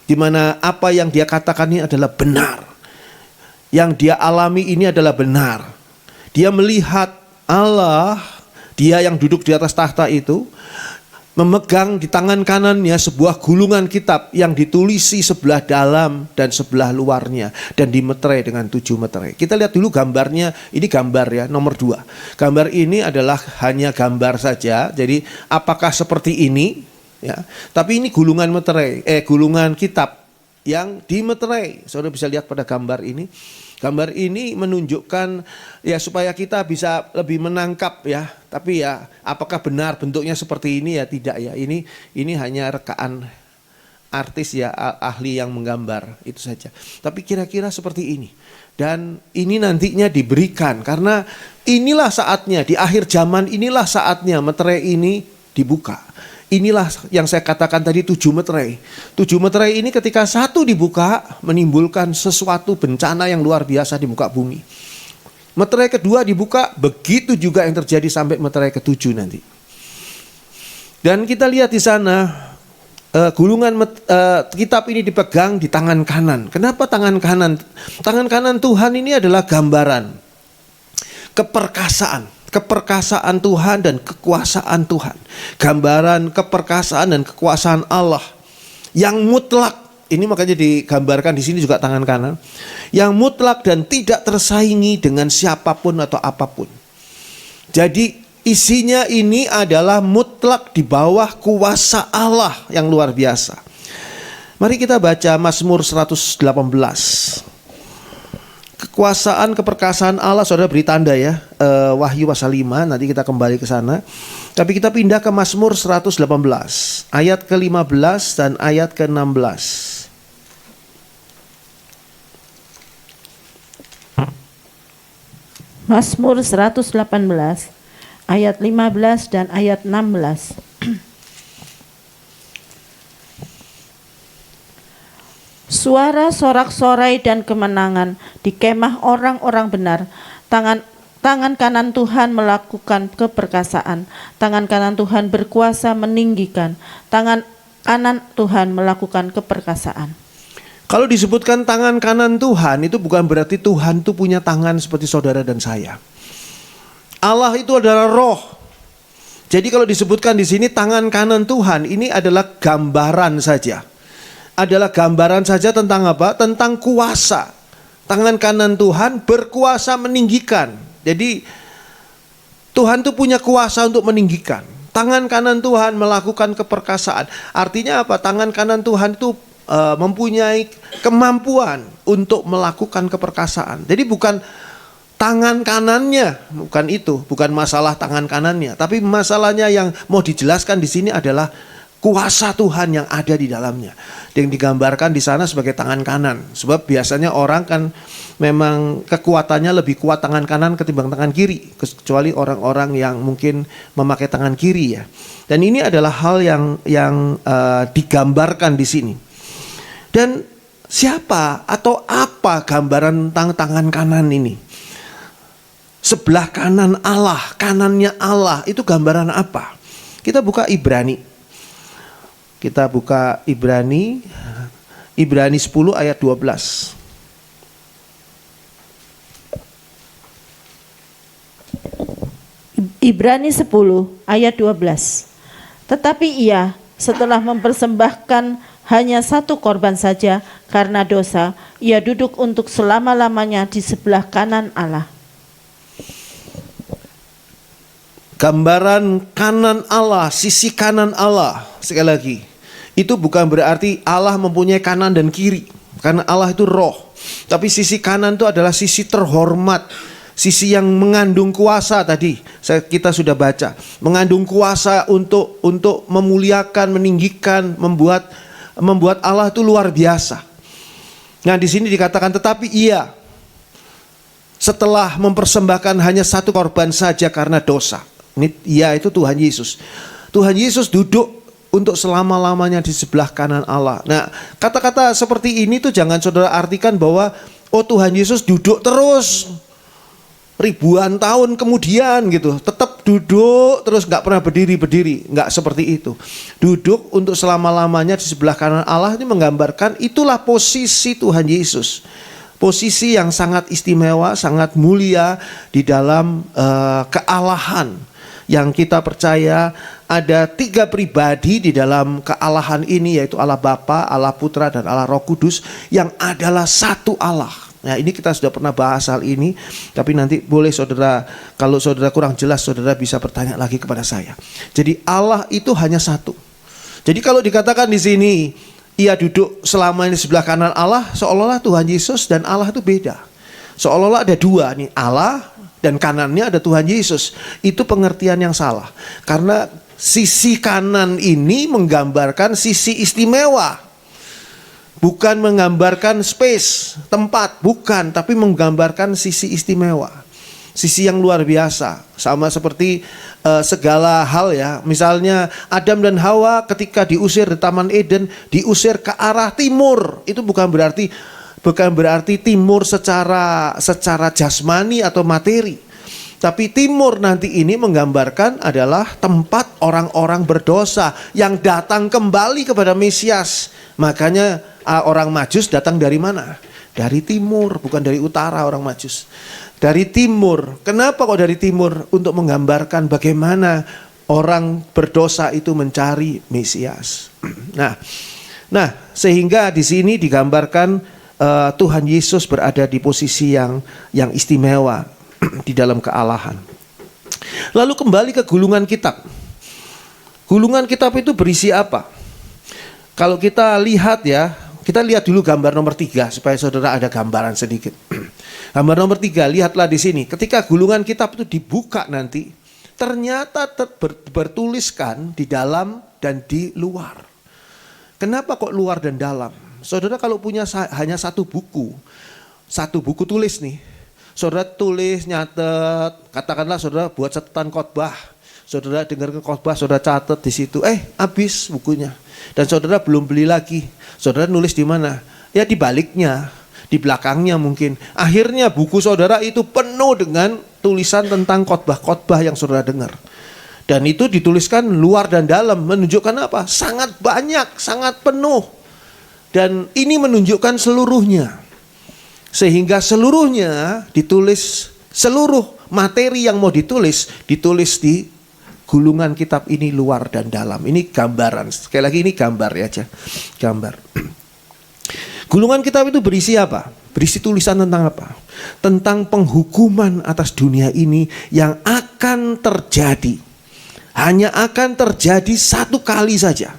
di mana apa yang dia katakan ini adalah benar. Yang dia alami ini adalah benar. Dia melihat Allah, Dia yang duduk di atas tahta itu, memegang di tangan kanannya sebuah gulungan kitab yang ditulisi sebelah dalam dan sebelah luarnya dan dimeterai dengan 7 meterai. Kita lihat dulu gambarnya. Ini gambar ya, nomor 2. Gambar ini adalah hanya gambar saja. Jadi apakah seperti ini ya? Tapi ini gulungan meterai, gulungan kitab yang dimeterai. Saudara bisa lihat pada gambar ini. Gambar ini menunjukkan ya supaya kita bisa lebih menangkap ya. Tapi ya apakah benar bentuknya seperti ini ya, tidak ya. Ini hanya rekaan artis ya, ahli yang menggambar itu saja. Tapi kira-kira seperti ini. Dan ini nantinya diberikan karena inilah saatnya, di akhir zaman inilah saatnya meterai ini dibuka. Inilah yang saya katakan tadi 7 meterai. 7 meterai ini ketika satu dibuka menimbulkan sesuatu bencana yang luar biasa di muka bumi. Meterai kedua dibuka, begitu juga yang terjadi sampai meterai ke-7 nanti. Dan kita lihat di sana kitab ini dipegang di tangan kanan. Kenapa tangan kanan? Tangan kanan Tuhan ini adalah gambaran keperkasaan Tuhan dan kekuasaan Tuhan. Gambaran keperkasaan dan kekuasaan Allah yang mutlak. Ini makanya digambarkan di sini juga tangan kanan, yang mutlak dan tidak tersaingi dengan siapapun atau apapun. Jadi isinya ini adalah mutlak di bawah kuasa Allah yang luar biasa. Mari kita baca Mazmur 118. Kekuasaan keperkasaan Allah, saudara beri tanda ya, Wahyu pasal 5, nanti kita kembali ke sana. Tapi kita pindah ke Mazmur 118 ayat ke-15 dan ayat ke-16. Mazmur 118 ayat 15 dan ayat 16. Suara sorak-sorai dan kemenangan di kemah orang-orang benar. Tangan kanan Tuhan melakukan keperkasaan. Tangan kanan Tuhan berkuasa meninggikan. Tangan kanan Tuhan melakukan keperkasaan. Kalau disebutkan tangan kanan Tuhan, itu bukan berarti Tuhan itu punya tangan seperti saudara dan saya. Allah itu adalah roh. Jadi kalau disebutkan di sini tangan kanan Tuhan, ini adalah gambaran saja. Adalah gambaran saja tentang apa? Tentang kuasa. Tangan kanan Tuhan berkuasa meninggikan. Jadi Tuhan itu punya kuasa untuk meninggikan. Tangan kanan Tuhan melakukan keperkasaan. Artinya apa? Tangan kanan Tuhan itu mempunyai kemampuan untuk melakukan keperkasaan. Jadi bukan tangan kanannya, bukan itu, bukan masalah tangan kanannya, tapi masalahnya yang mau dijelaskan di sini adalah kuasa Tuhan yang ada di dalamnya. Yang digambarkan di sana sebagai tangan kanan. Sebab biasanya orang kan memang kekuatannya lebih kuat tangan kanan ketimbang tangan kiri, kecuali orang-orang yang mungkin memakai tangan kiri ya. Dan ini adalah hal yang digambarkan di sini. Dan siapa atau apa gambaran tentang tangan kanan ini? Sebelah kanan Allah, kanannya Allah, itu gambaran apa? Kita buka Ibrani. Kita buka Ibrani 10 ayat 12. Ibrani 10 ayat 12. Tetapi ia setelah mempersembahkan hanya satu korban saja karena dosa, ia duduk untuk selama-lamanya di sebelah kanan Allah. Gambaran kanan Allah, sisi kanan Allah. Sekali lagi, itu bukan berarti Allah mempunyai kanan dan kiri, karena Allah itu roh. Tapi sisi kanan itu adalah sisi terhormat, sisi yang mengandung kuasa tadi. Kita sudah baca, mengandung kuasa untuk memuliakan, meninggikan, membuat Allah itu luar biasa. Nah di sini dikatakan tetapi ia setelah mempersembahkan hanya satu korban saja karena dosa. Ini ia itu Tuhan Yesus. Tuhan Yesus duduk untuk selama-lamanya di sebelah kanan Allah. Nah kata-kata seperti ini tuh jangan saudara artikan bahwa oh Tuhan Yesus duduk terus ribuan tahun kemudian gitu, tetap duduk terus nggak pernah berdiri, nggak seperti itu. Duduk untuk selama-lamanya di sebelah kanan Allah ini menggambarkan itulah posisi Tuhan Yesus, posisi yang sangat istimewa, sangat mulia di dalam kealahan yang kita percaya. Ada 3 pribadi di dalam kealahan ini, yaitu Allah Bapa, Allah Putra, dan Allah Roh Kudus yang adalah satu Allah. Nah ini kita sudah pernah bahas hal ini, tapi nanti boleh saudara, kalau saudara kurang jelas, saudara bisa bertanya lagi kepada saya. Jadi Allah itu hanya satu. Jadi kalau dikatakan di sini, ia duduk selamanya di sebelah kanan Allah, seolah-olah Tuhan Yesus dan Allah itu beda. Seolah-olah ada dua nih, Allah dan kanannya ada Tuhan Yesus. Itu pengertian yang salah. Karena sisi kanan ini menggambarkan sisi istimewa. Bukan menggambarkan space, tempat, bukan, tapi menggambarkan sisi istimewa. Sisi yang luar biasa. Sama seperti segala hal ya. Misalnya Adam dan Hawa ketika diusir di Taman Eden, diusir ke arah timur. Itu bukan berarti timur secara jasmani atau materi. Tapi timur nanti ini menggambarkan adalah tempat orang-orang berdosa yang datang kembali kepada Mesias. Makanya orang Majus datang dari mana? Dari timur, bukan dari utara orang Majus. Dari timur. Kenapa kok dari timur? Untuk menggambarkan bagaimana orang berdosa itu mencari Mesias. Nah, sehingga di sini digambarkan Tuhan Yesus berada di posisi yang istimewa di dalam kealahan. Lalu kembali ke gulungan kitab. Gulungan kitab itu berisi apa? Kalau kita lihat ya, kita lihat dulu gambar nomor 3 supaya saudara ada gambaran sedikit. Gambar nomor 3, lihatlah di sini. Ketika gulungan kitab itu dibuka nanti, ternyata bertuliskan di dalam dan di luar. Kenapa kok luar dan dalam? Saudara kalau punya hanya satu buku tulis nih, saudara tulis, nyatet, katakanlah saudara buat catatan khotbah, saudara dengarkan khotbah, saudara catat di situ, habis bukunya, dan saudara belum beli lagi, saudara nulis di mana? Ya di baliknya, di belakangnya mungkin. Akhirnya buku saudara itu penuh dengan tulisan tentang khotbah-khotbah yang saudara dengar. Dan itu dituliskan luar dan dalam, menunjukkan apa? Sangat banyak, sangat penuh. Dan ini menunjukkan seluruhnya. Sehingga seluruhnya ditulis, seluruh materi yang mau ditulis di gulungan kitab ini luar dan dalam. Ini gambaran. Sekali lagi ini gambar ya aja. Gambar. Gulungan kitab itu berisi apa? Berisi tulisan tentang apa? Tentang penghukuman atas dunia ini yang akan terjadi. Hanya akan terjadi satu kali saja.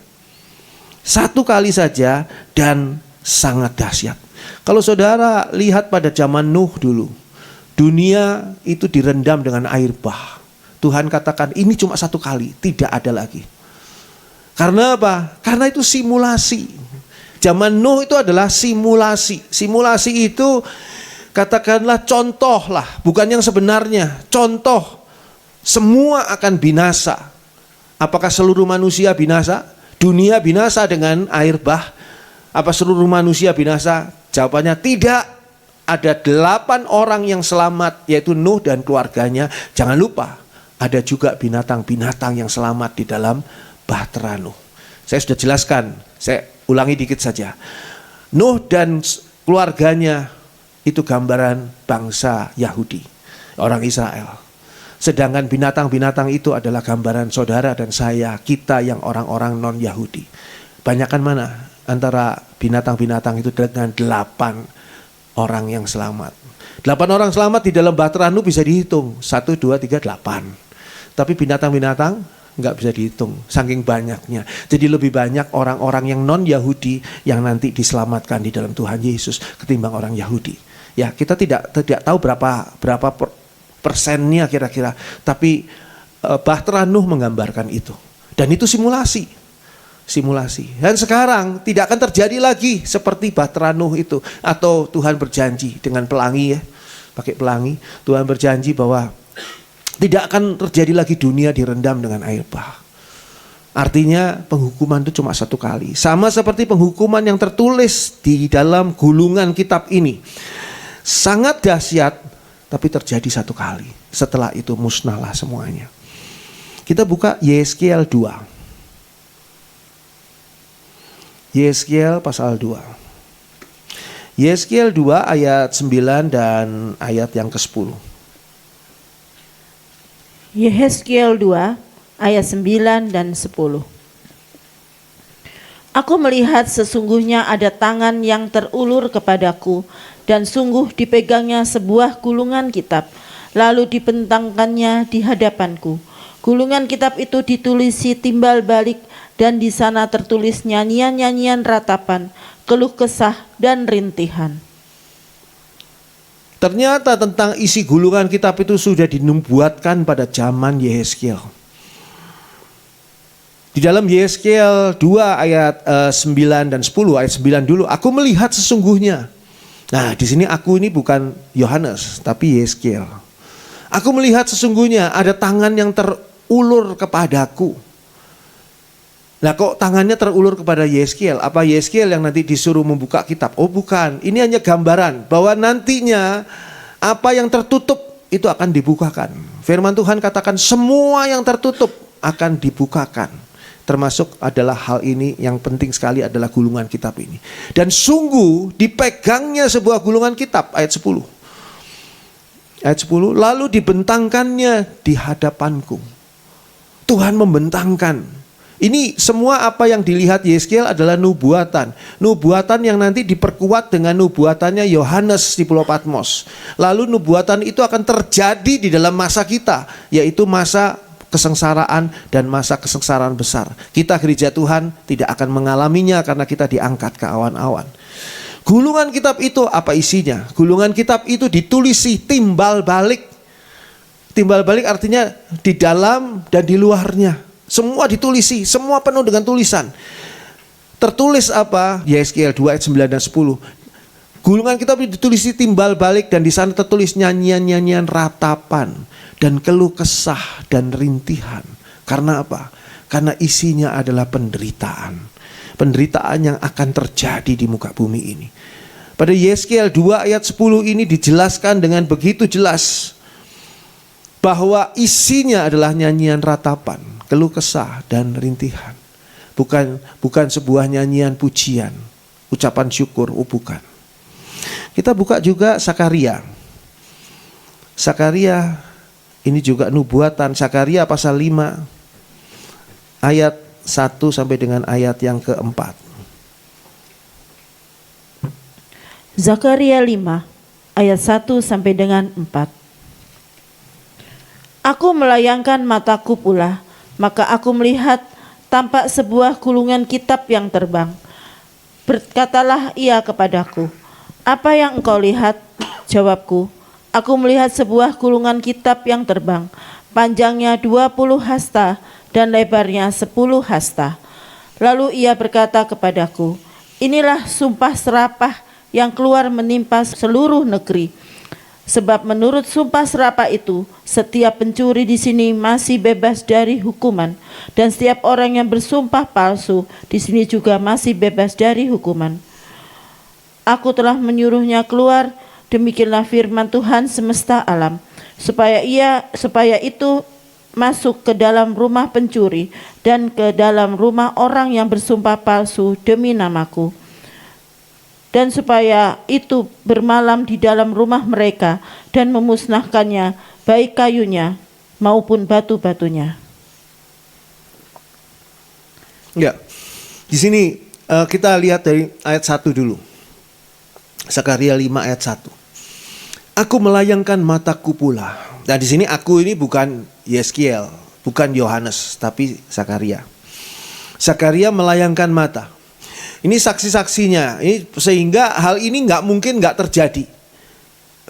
Satu kali saja dan sangat dahsyat. Kalau saudara lihat pada zaman Nuh dulu, dunia itu direndam dengan air bah. Tuhan katakan ini cuma satu kali, tidak ada lagi. Karena apa? Karena itu simulasi. Zaman Nuh itu adalah simulasi. Simulasi itu katakanlah contoh lah, bukan yang sebenarnya. Contoh, semua akan binasa. Apakah seluruh manusia binasa? Dunia binasa dengan air bah. Apa seluruh manusia binasa? Jawabannya tidak. Ada 8 orang yang selamat, yaitu Nuh dan keluarganya. Jangan lupa, ada juga binatang-binatang yang selamat di dalam bahtera Nuh. Saya sudah jelaskan, saya ulangi dikit saja. Nuh dan keluarganya itu gambaran bangsa Yahudi, orang Israel. Sedangkan binatang-binatang itu adalah gambaran saudara dan saya, kita yang orang-orang non-Yahudi. Banyakkan mana antara binatang-binatang itu dengan 8 orang yang selamat. 8 orang selamat di dalam bahtera Nuh bisa dihitung. 1, 2, 3, 8. Tapi binatang-binatang nggak bisa dihitung, saking banyaknya. Jadi lebih banyak orang-orang yang non-Yahudi yang nanti diselamatkan di dalam Tuhan Yesus ketimbang orang Yahudi. Ya, kita tidak tahu berapa persennya kira-kira, tapi bahtera Nuh menggambarkan itu. Dan itu simulasi. Dan sekarang tidak akan terjadi lagi seperti bahtera Nuh itu. Atau Tuhan berjanji dengan pelangi ya, pakai pelangi, Tuhan berjanji bahwa tidak akan terjadi lagi dunia direndam dengan air bah. Artinya penghukuman itu cuma satu kali. Sama seperti penghukuman yang tertulis di dalam gulungan kitab ini. Sangat dahsyat, tapi terjadi satu kali. Setelah itu musnahlah semuanya. Kita buka Yeskiel 2. Yeskiel pasal 2. Yeskiel 2 ayat 9 dan ayat yang ke-10. Yeskiel 2 ayat 9 dan 10. Aku melihat sesungguhnya ada tangan yang terulur kepadaku, dan sungguh dipegangnya sebuah gulungan kitab, lalu dibentangkannya di hadapanku. Gulungan kitab itu ditulisi timbal balik, dan di sana tertulis nyanyian-nyanyian ratapan, keluh kesah dan rintihan. Ternyata tentang isi gulungan kitab itu sudah dinubuatkan pada zaman Yeskiel. Di dalam Yeskiel 2 ayat 9 dan 10, ayat 9 dulu, aku melihat sesungguhnya. Nah, di sini aku ini bukan Yohanes, tapi Yeskiel. Aku melihat sesungguhnya ada tangan yang terulur kepadaku. Nah, kok tangannya terulur kepada Yeskiel? Apa Yeskiel yang nanti disuruh membuka kitab? Oh, bukan. Ini hanya gambaran bahwa nantinya apa yang tertutup itu akan dibukakan. Firman Tuhan katakan semua yang tertutup akan dibukakan. Termasuk adalah hal ini yang penting sekali adalah gulungan kitab ini. Dan sungguh dipegangnya sebuah gulungan kitab, ayat 10. Ayat 10, lalu dibentangkannya di hadapanku. Tuhan membentangkan. Ini semua apa yang dilihat Yeskiel adalah nubuatan. Nubuatan yang nanti diperkuat dengan nubuatannya Yohanes di Pulau Patmos. Lalu nubuatan itu akan terjadi di dalam masa kita, yaitu masa kesengsaraan dan masa kesengsaraan besar. Kita gereja Tuhan tidak akan mengalaminya karena kita diangkat ke awan-awan. Gulungan kitab itu apa isinya? Gulungan kitab itu ditulisi timbal balik. Timbal balik artinya di dalam dan di luarnya. Semua ditulisi, semua penuh dengan tulisan. Tertulis apa? Yeskiel 2 ayat 9 dan 10. Gulungan kitab itu ditulisi timbal balik dan di sana tertulis nyanyian-nyanyian ratapan dan keluh kesah dan rintihan. Karena apa? Karena isinya adalah penderitaan. Penderitaan yang akan terjadi di muka bumi ini. Pada Yeskiel 2 ayat 10 ini dijelaskan dengan begitu jelas bahwa isinya adalah nyanyian ratapan, keluh kesah dan rintihan. Bukan sebuah nyanyian pujian, ucapan syukur, bukan. Kita buka juga Sakaria. Sakaria ini juga nubuatan. Sakaria pasal 5 ayat 1 sampai dengan ayat yang keempat. Zakaria 5 ayat 1 sampai dengan 4. Aku melayangkan mataku pula, maka aku melihat tampak sebuah gulungan kitab yang terbang. Berkatalah ia kepadaku, apa yang engkau lihat? Jawabku, aku melihat sebuah gulungan kitab yang terbang, panjangnya 20 hasta dan lebarnya 10 hasta. Lalu ia berkata kepadaku, inilah sumpah serapah yang keluar menimpa seluruh negeri. Sebab menurut sumpah serapah itu, setiap pencuri di sini masih bebas dari hukuman, dan setiap orang yang bersumpah palsu di sini juga masih bebas dari hukuman. Aku telah menyuruhnya keluar, demikianlah firman Tuhan semesta alam, supaya itu masuk ke dalam rumah pencuri dan ke dalam rumah orang yang bersumpah palsu demi namaku. Dan supaya itu bermalam di dalam rumah mereka dan memusnahkannya, baik kayunya maupun batu-batunya. Ya, di sini kita lihat dari ayat 1 dulu. Sakaria 5 ayat 1. Aku melayangkan mataku pula. Nah di sini aku ini bukan Yeskiel, bukan Yohanes, tapi Sakaria. Sakaria melayangkan mata. Ini saksi-saksinya, ini sehingga hal ini mungkin nggak terjadi.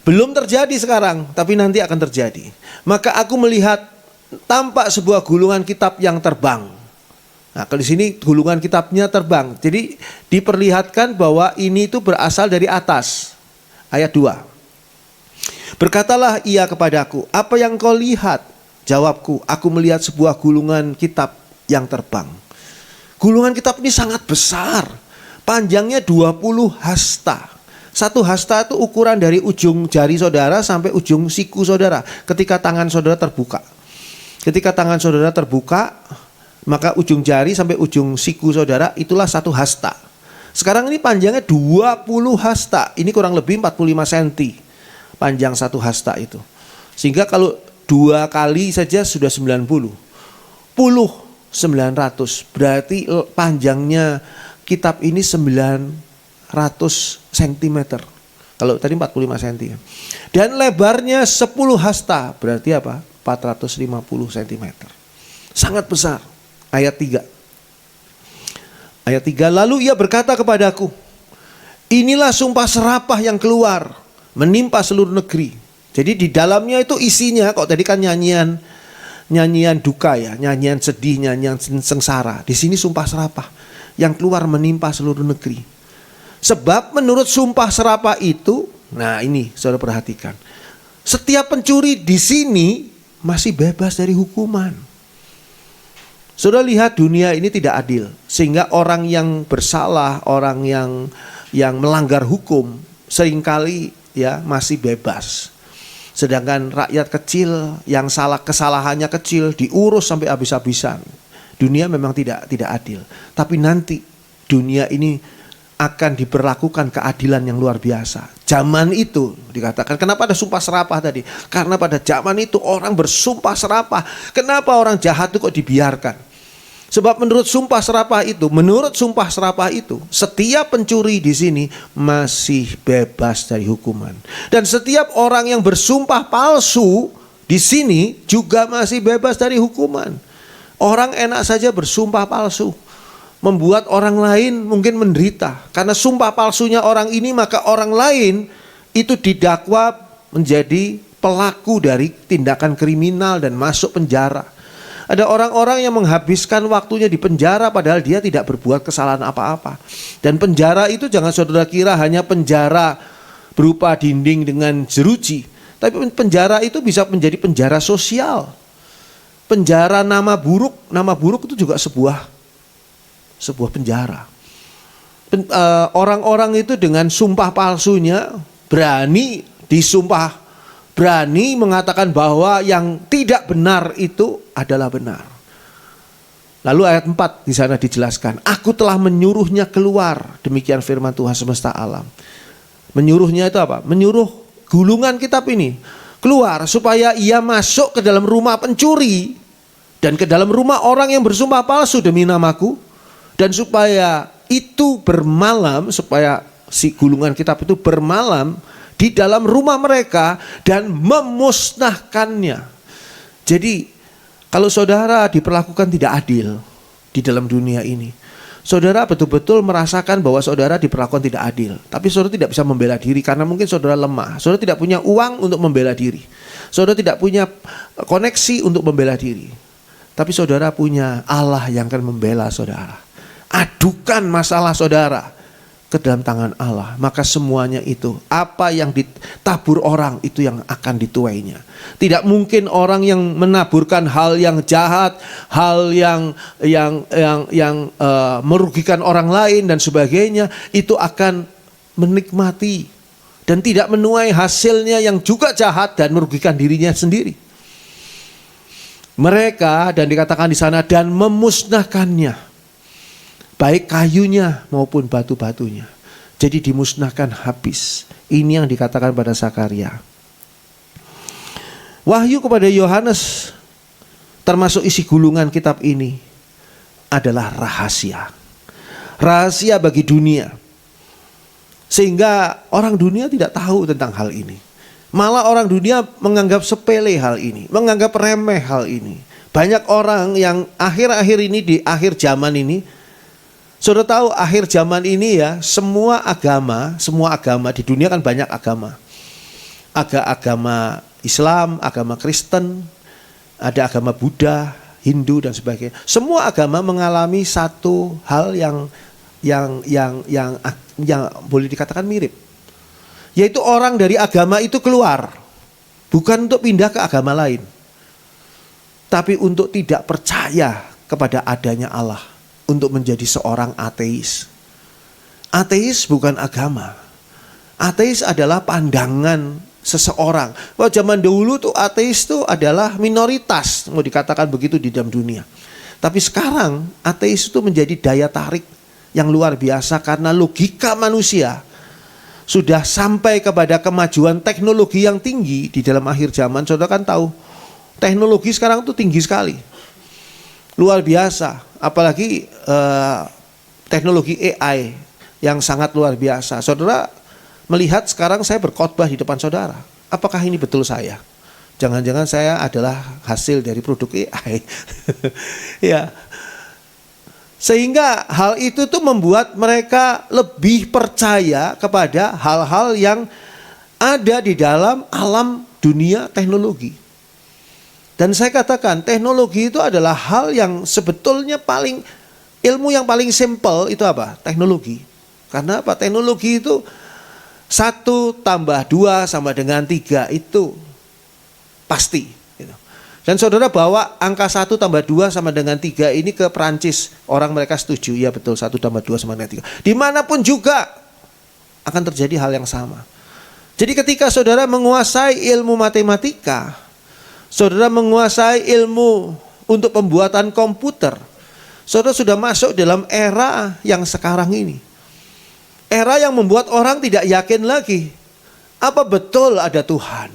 Belum terjadi sekarang, tapi nanti akan terjadi. Maka aku melihat tampak sebuah gulungan kitab yang terbang. Nah, kalau di sini gulungan kitabnya terbang. Jadi diperlihatkan bahwa ini itu berasal dari atas. Ayat 2. Berkatalah ia kepadaku, apa yang kau lihat? Jawabku, aku melihat sebuah gulungan kitab yang terbang. Gulungan kitab ini sangat besar. Panjangnya 20 hasta. Satu hasta itu ukuran dari ujung jari saudara sampai ujung siku saudara. Ketika tangan saudara terbuka. Ketika tangan saudara terbuka, maka ujung jari sampai ujung siku saudara itulah satu hasta. Sekarang ini panjangnya 20 hasta. Ini kurang lebih 45 cm. Panjang satu hasta itu. Sehingga kalau 2 kali saja sudah 90. 900, berarti panjangnya kitab ini 900 cm. Kalau tadi 45 cm. Dan lebarnya 10 hasta, berarti apa? 450 cm. Sangat besar. Ayat 3. Ayat 3, lalu ia berkata kepadaku, inilah sumpah serapah yang keluar menimpa seluruh negeri. Jadi di dalamnya itu isinya, kok tadi kan nyanyian duka ya, nyanyian sedih, nyanyian sengsara. Di sini sumpah serapah yang keluar menimpa seluruh negeri. Sebab menurut sumpah serapah itu, nah ini saudara perhatikan, setiap pencuri di sini masih bebas dari hukuman. Saudara lihat dunia ini tidak adil, sehingga orang yang bersalah, orang yang melanggar hukum seringkali ya masih bebas. Sedangkan rakyat kecil yang kesalahannya kecil diurus sampai habis-habisan. Dunia memang tidak adil. Tapi nanti dunia ini akan diberlakukan keadilan yang luar biasa. Zaman itu dikatakan, kenapa ada sumpah serapah tadi? Karena pada zaman itu orang bersumpah serapah. Kenapa orang jahat itu kok dibiarkan? Sebab menurut sumpah serapah itu, setiap pencuri di sini masih bebas dari hukuman. Dan setiap orang yang bersumpah palsu di sini juga masih bebas dari hukuman. Orang enak saja bersumpah palsu, membuat orang lain mungkin menderita. Karena sumpah palsunya orang ini, maka orang lain itu didakwa menjadi pelaku dari tindakan kriminal dan masuk penjara. Ada orang-orang yang menghabiskan waktunya di penjara padahal dia tidak berbuat kesalahan apa-apa. Dan penjara itu jangan saudara kira hanya penjara berupa dinding dengan jeruji. Tapi penjara itu bisa menjadi penjara sosial. Penjara nama buruk itu juga sebuah penjara. Orang-orang itu dengan sumpah palsunya berani mengatakan bahwa yang tidak benar itu adalah benar. Lalu ayat 4 di sana dijelaskan, aku telah menyuruhnya keluar, demikian firman Tuhan semesta alam. Menyuruhnya itu apa? Menyuruh gulungan kitab ini keluar supaya ia masuk ke dalam rumah pencuri dan ke dalam rumah orang yang bersumpah palsu demi namaku, dan supaya itu bermalam, supaya si gulungan kitab itu bermalam di dalam rumah mereka dan memusnahkannya. Jadi kalau saudara diperlakukan tidak adil di dalam dunia ini, saudara betul-betul merasakan bahwa saudara diperlakukan tidak adil, tapi saudara tidak bisa membela diri karena mungkin saudara lemah. Saudara tidak punya uang untuk membela diri. Saudara tidak punya koneksi untuk membela diri. Tapi saudara punya Allah yang akan membela saudara. Adukan masalah saudara ke dalam tangan Allah, maka semuanya itu apa yang ditabur orang itu yang akan dituainya. Tidak mungkin orang yang menaburkan hal yang jahat, hal yang merugikan orang lain dan sebagainya itu akan menikmati dan tidak menuai hasilnya yang juga jahat dan merugikan dirinya sendiri. Mereka, dan dikatakan di sana, dan memusnahkannya, baik kayunya maupun batu-batunya. Jadi dimusnahkan habis. Ini yang dikatakan pada Zakaria. Wahyu kepada Yohanes, termasuk isi gulungan kitab ini, adalah rahasia. Rahasia bagi dunia. Sehingga orang dunia tidak tahu tentang hal ini. Malah orang dunia menganggap sepele hal ini, menganggap remeh hal ini. Banyak orang yang akhir-akhir ini, di akhir zaman ini, saudara tahu akhir zaman ini ya, semua agama di dunia kan banyak agama. Agama Islam, agama Kristen, ada agama Buddha, Hindu dan sebagainya. Semua agama mengalami satu hal yang boleh dikatakan mirip. Yaitu orang dari agama itu keluar, bukan untuk pindah ke agama lain, tapi untuk tidak percaya kepada adanya Allah, untuk menjadi seorang ateis. Ateis bukan agama. Ateis adalah pandangan seseorang. Bahwa zaman dahulu tuh ateis tuh adalah minoritas, mau dikatakan begitu di dalam dunia. Tapi sekarang ateis itu menjadi daya tarik yang luar biasa karena logika manusia sudah sampai kepada kemajuan teknologi yang tinggi di dalam akhir zaman. Saudara kan tahu, teknologi sekarang tuh tinggi sekali. Luar biasa, apalagi teknologi AI yang sangat luar biasa. Saudara melihat sekarang saya berkhotbah di depan saudara. Apakah ini betul saya? Jangan-jangan saya adalah hasil dari produk AI. Ya. Sehingga hal itu tuh membuat mereka lebih percaya kepada hal-hal yang ada di dalam alam dunia teknologi. Dan saya katakan teknologi itu adalah hal yang sebetulnya ilmu yang paling simple itu apa? Teknologi. Karena apa? Teknologi itu 1 tambah 2 sama dengan 3 itu pasti. Dan saudara bawa angka 1 tambah 2 sama dengan 3 ini ke Perancis. Orang mereka setuju, ya betul 1 tambah 2 sama dengan 3. Dimanapun juga akan terjadi hal yang sama. Jadi ketika saudara menguasai ilmu matematika, saudara menguasai ilmu untuk pembuatan komputer, saudara sudah masuk dalam era yang sekarang ini. Era yang membuat orang tidak yakin lagi, apa betul ada Tuhan?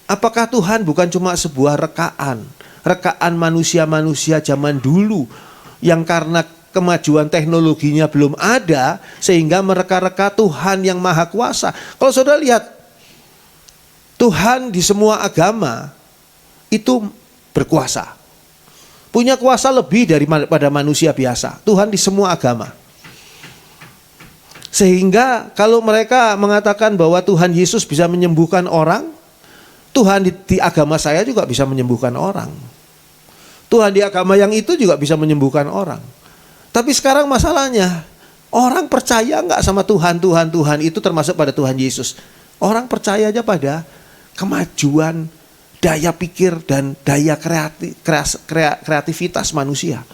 Apakah Tuhan bukan cuma sebuah rekaan manusia-manusia zaman dulu yang karena kemajuan teknologinya belum ada sehingga mereka-reka Tuhan yang maha kuasa. Kalau saudara lihat, Tuhan di semua agama itu berkuasa, punya kuasa lebih daripada manusia biasa. Tuhan di semua agama. Sehingga kalau mereka mengatakan bahwa Tuhan Yesus bisa menyembuhkan orang, Tuhan di agama saya juga bisa menyembuhkan orang. Tuhan di agama yang itu juga bisa menyembuhkan orang. Tapi sekarang masalahnya, orang percaya nggak sama Tuhan itu termasuk pada Tuhan Yesus. Orang percaya aja pada kemajuan daya pikir dan daya kreativitas manusia.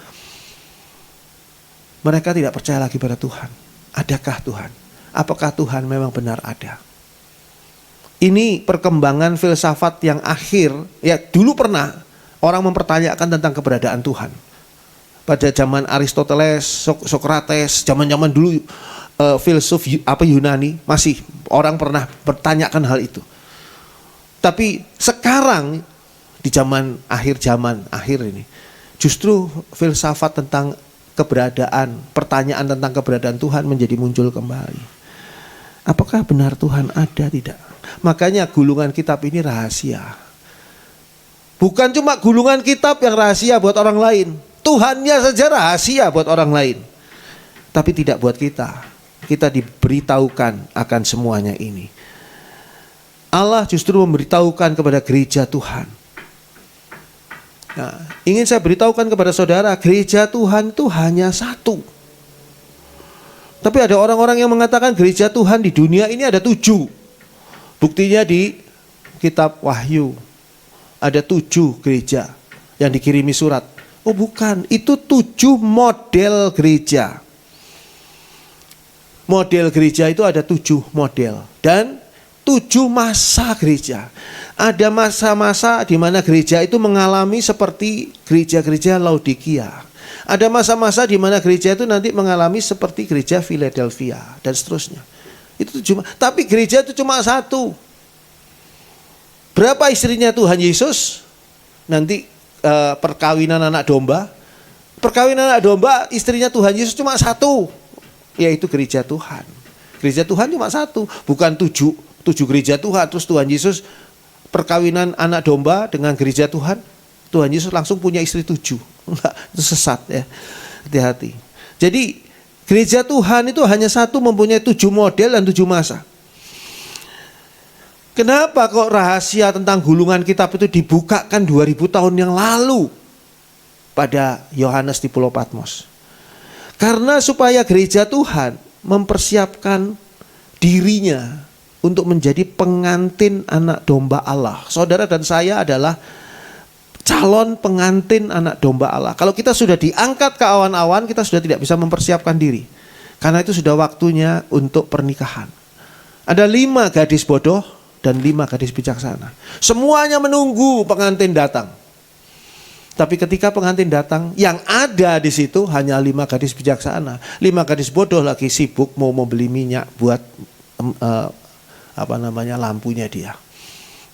Mereka tidak percaya lagi pada Tuhan. Adakah Tuhan? Apakah Tuhan memang benar ada? Ini perkembangan filsafat yang akhir, ya dulu pernah orang mempertanyakan tentang keberadaan Tuhan. Pada zaman Aristoteles, Sokrates, zaman-zaman dulu filsuf Yunani, masih orang pernah bertanyakan hal itu. Tapi sekarang di zaman akhir ini, justru filsafat tentang keberadaan, pertanyaan tentang keberadaan Tuhan menjadi muncul kembali. Apakah benar Tuhan ada? Tidak. Makanya gulungan kitab ini rahasia. Bukan cuma gulungan kitab yang rahasia buat orang lain, Tuhannya saja rahasia buat orang lain. Tapi tidak buat kita. Kita diberitahukan akan semuanya ini. Allah justru memberitahukan kepada gereja Tuhan. Nah, ingin saya beritahukan kepada saudara, gereja Tuhan itu hanya satu. Tapi ada orang-orang yang mengatakan gereja Tuhan di dunia ini ada 7. Buktinya di kitab Wahyu. Ada 7 gereja yang dikirimi surat. Oh bukan, itu 7 model gereja. Model gereja itu ada 7 model. Dan 7 masa gereja. Ada masa-masa di mana gereja itu mengalami seperti gereja-gereja Laodikia. Ada masa-masa di mana gereja itu nanti mengalami seperti gereja Philadelphia dan seterusnya. Itu cuma, tapi gereja itu cuma satu. Berapa istrinya Tuhan Yesus? Nanti perkawinan anak domba. Perkawinan anak domba, istrinya Tuhan Yesus cuma satu, yaitu gereja Tuhan. Gereja Tuhan cuma satu, bukan 7 gereja Tuhan. Terus Tuhan Yesus perkawinan anak domba dengan gereja Tuhan, Tuhan Yesus langsung punya istri 7. Enggak, itu sesat ya. Hati-hati. Jadi gereja Tuhan itu hanya satu, mempunyai 7 model dan 7 masa. Kenapa kok rahasia tentang gulungan kitab itu dibukakan 2000 tahun yang lalu pada Yohanes di Pulau Patmos? Karena supaya gereja Tuhan mempersiapkan dirinya untuk menjadi pengantin anak domba Allah. Saudara dan saya adalah calon pengantin anak domba Allah. Kalau kita sudah diangkat ke awan-awan, kita sudah tidak bisa mempersiapkan diri. Karena itu sudah waktunya untuk pernikahan. Ada 5 gadis bodoh dan 5 gadis bijaksana. Semuanya menunggu pengantin datang. Tapi ketika pengantin datang, yang ada di situ hanya 5 gadis bijaksana. 5 gadis bodoh lagi sibuk mau membeli minyak buat lampunya dia,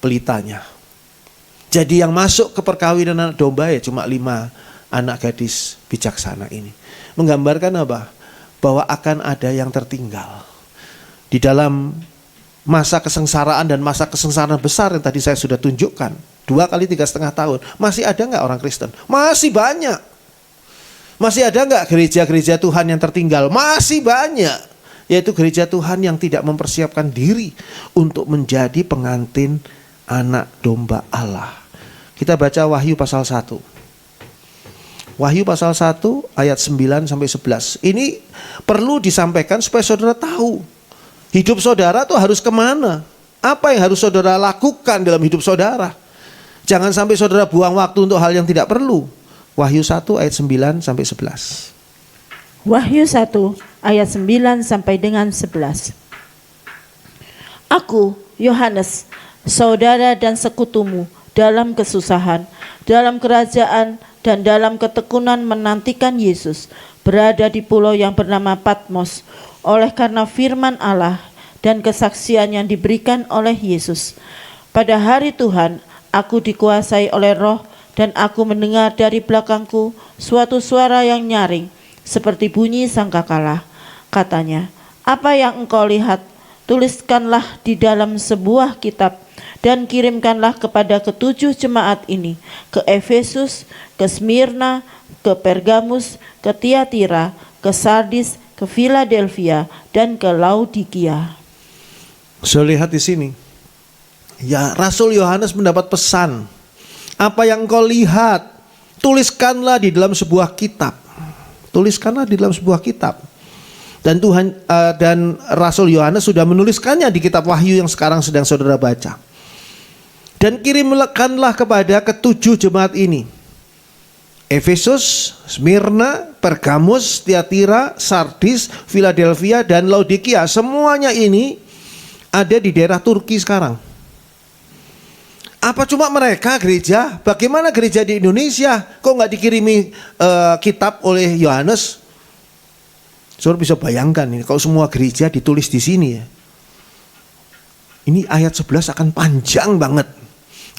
pelitanya. Jadi yang masuk ke perkawinan anak domba ya cuma 5 anak gadis bijaksana ini. Menggambarkan apa? Bahwa akan ada yang tertinggal. Di dalam masa kesengsaraan dan masa kesengsaraan besar yang tadi saya sudah tunjukkan, 2 kali 3,5 tahun, masih ada nggak orang Kristen? Masih banyak. Masih ada nggak gereja-gereja Tuhan yang tertinggal? Masih banyak. Yaitu gereja Tuhan yang tidak mempersiapkan diri untuk menjadi pengantin anak domba Allah. Kita baca Wahyu pasal 1. Wahyu pasal 1 ayat 9 sampai 11. Ini perlu disampaikan supaya saudara tahu hidup saudara tuh harus kemana. Apa yang harus saudara lakukan dalam hidup saudara. Jangan sampai saudara buang waktu untuk hal yang tidak perlu. Wahyu 1 ayat 9 sampai 11. Wahyu 1 ayat 9 sampai dengan 11. Aku, Yohanes, saudara dan sekutumu dalam kesusahan, dalam kerajaan, dan dalam ketekunan menantikan Yesus, berada di pulau yang bernama Patmos, oleh karena firman Allah dan kesaksian yang diberikan oleh Yesus. Pada hari Tuhan, aku dikuasai oleh Roh, dan aku mendengar dari belakangku suatu suara yang nyaring, seperti bunyi sangkakala. Katanya, apa yang engkau lihat, tuliskanlah di dalam sebuah kitab, dan kirimkanlah kepada ketujuh jemaat ini, ke Efesus, ke Smyrna, ke Pergamus, ke Tiatira, ke Sardis, ke Philadelphia, dan ke Laodikia. Saya lihat di sini, ya, Rasul Yohanes mendapat pesan, apa yang engkau lihat, tuliskanlah di dalam sebuah kitab. Tuliskanlah di dalam sebuah kitab. Dan Tuhan dan Rasul Yohanes sudah menuliskannya di kitab Wahyu yang sekarang sedang saudara baca. Dan kirimkanlah kepada ketujuh jemaat ini: Efesus, Smyrna, Pergamus, Tiatira, Sardis, Philadelphia, dan Laodikia. Semuanya ini ada di daerah Turki sekarang. Apa cuma mereka gereja? Bagaimana gereja di Indonesia? Kok nggak dikirimi kitab oleh Yohanes? Saudara bisa bayangkan ini, kalau semua gereja ditulis di sini ya. Ini ayat 11 akan panjang banget.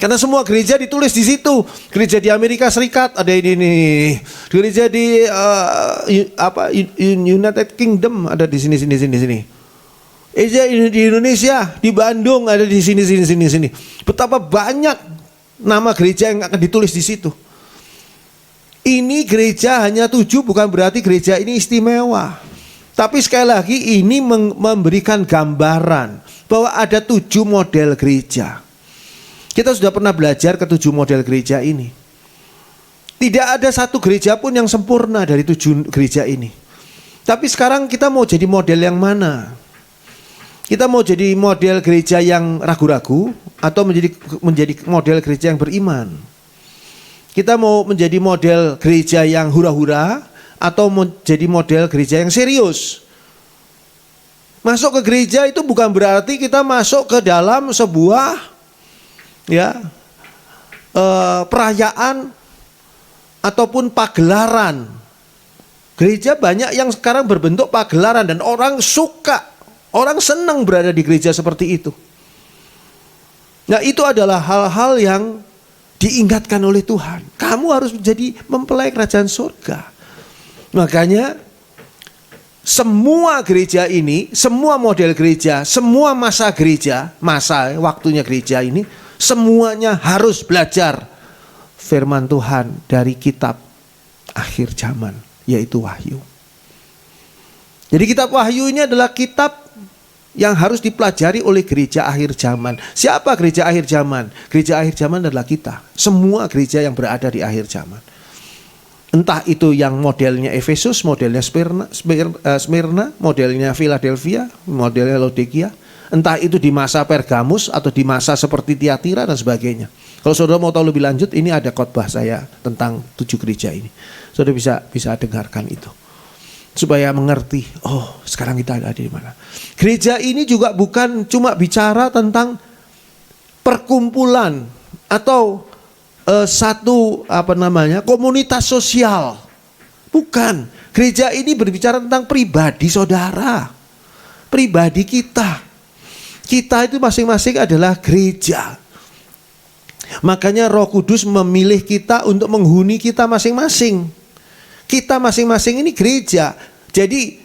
Karena semua gereja ditulis di situ. Gereja di Amerika Serikat ada ini. Gereja di United Kingdom ada di sini. Gereja di Indonesia, di Bandung ada di sini. Betapa banyak nama gereja yang akan ditulis di situ. Ini gereja hanya 7 bukan berarti gereja ini istimewa. Tapi sekali lagi ini memberikan gambaran bahwa ada 7 model gereja. Kita sudah pernah belajar ke 7 model gereja ini. Tidak ada satu gereja pun yang sempurna dari 7 gereja ini. Tapi sekarang kita mau jadi model yang mana? Kita mau jadi model gereja yang ragu-ragu atau menjadi model gereja yang beriman? Kita mau menjadi model gereja yang hura-hura atau menjadi model gereja yang serius? Masuk ke gereja itu bukan berarti kita masuk ke dalam sebuah perayaan ataupun pagelaran. Gereja banyak yang sekarang berbentuk pagelaran dan orang suka, orang senang berada di gereja seperti itu. Nah, itu adalah hal-hal yang diingatkan oleh Tuhan. Kamu harus menjadi mempelai kerajaan surga. Makanya semua gereja ini, semua model gereja, semua masa waktunya gereja ini, semuanya harus belajar firman Tuhan dari kitab akhir zaman, yaitu Wahyu. Jadi kitab Wahyu ini adalah kitab yang harus dipelajari oleh gereja akhir zaman. Siapa gereja akhir zaman? Gereja akhir zaman adalah kita. Semua gereja yang berada di akhir zaman. Entah itu yang modelnya Efesus, modelnya Smyrna, modelnya Philadelphia, modelnya Laodikia. Entah itu di masa Pergamus atau di masa seperti Tiatira dan sebagainya. Kalau saudara mau tahu lebih lanjut, ini ada khotbah saya tentang 7 gereja ini. Saudara bisa dengarkan itu. Supaya mengerti, oh sekarang kita ada di mana. Gereja ini juga bukan cuma bicara tentang perkumpulan atau komunitas sosial. Bukan. Gereja ini berbicara tentang pribadi saudara, pribadi kita. Kita itu masing-masing adalah gereja. Makanya Roh Kudus memilih kita untuk menghuni kita masing-masing. Kita masing-masing ini gereja. Jadi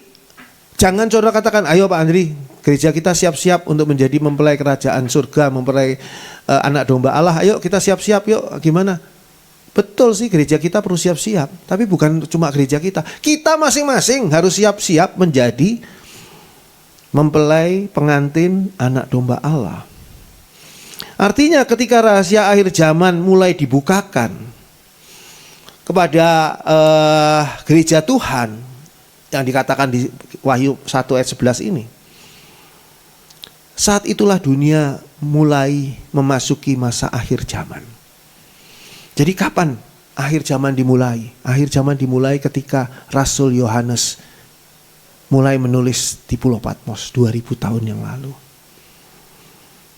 jangan saudara katakan, ayo Pak Andri, gereja kita siap-siap untuk menjadi mempelai kerajaan surga, mempelai anak domba Allah. Ayo kita siap-siap yuk. Gimana? Betul sih, gereja kita perlu siap-siap. Tapi bukan cuma gereja kita. Kita masing-masing harus siap-siap menjadi mempelai pengantin anak domba Allah. Artinya ketika rahasia akhir zaman mulai dibukakan kepada gereja Tuhan yang dikatakan di Wahyu 1 ayat 11 ini, saat itulah dunia mulai memasuki masa akhir zaman. Jadi kapan akhir zaman dimulai? Akhir zaman dimulai ketika Rasul Yohanes mulai menulis di Pulau Patmos 2000 tahun yang lalu.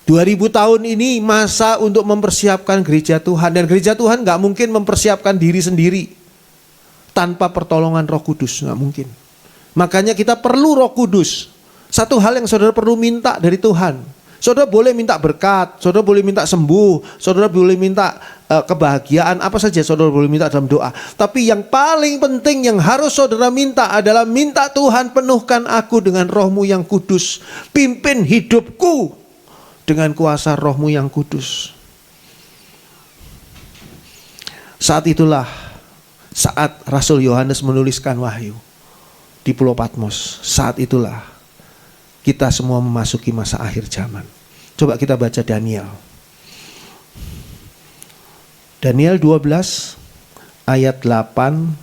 2000 tahun ini masa untuk mempersiapkan gereja Tuhan. Dan gereja Tuhan gak mungkin mempersiapkan diri sendiri tanpa pertolongan Roh Kudus, gak mungkin. Makanya kita perlu Roh Kudus. Satu hal yang saudara perlu minta dari Tuhan. Saudara boleh minta berkat, saudara boleh minta sembuh, saudara boleh minta kebahagiaan, apa saja saudara boleh minta dalam doa. Tapi yang paling penting yang harus saudara minta adalah minta Tuhan penuhkan aku dengan Roh-Mu yang kudus. Pimpin hidupku dengan kuasa Roh-Mu yang kudus. Saat itulah saat Rasul Yohanes menuliskan wahyu di Pulau Patmos. Saat itulah kita semua memasuki masa akhir zaman. Coba kita baca Daniel. Daniel 12 ayat 8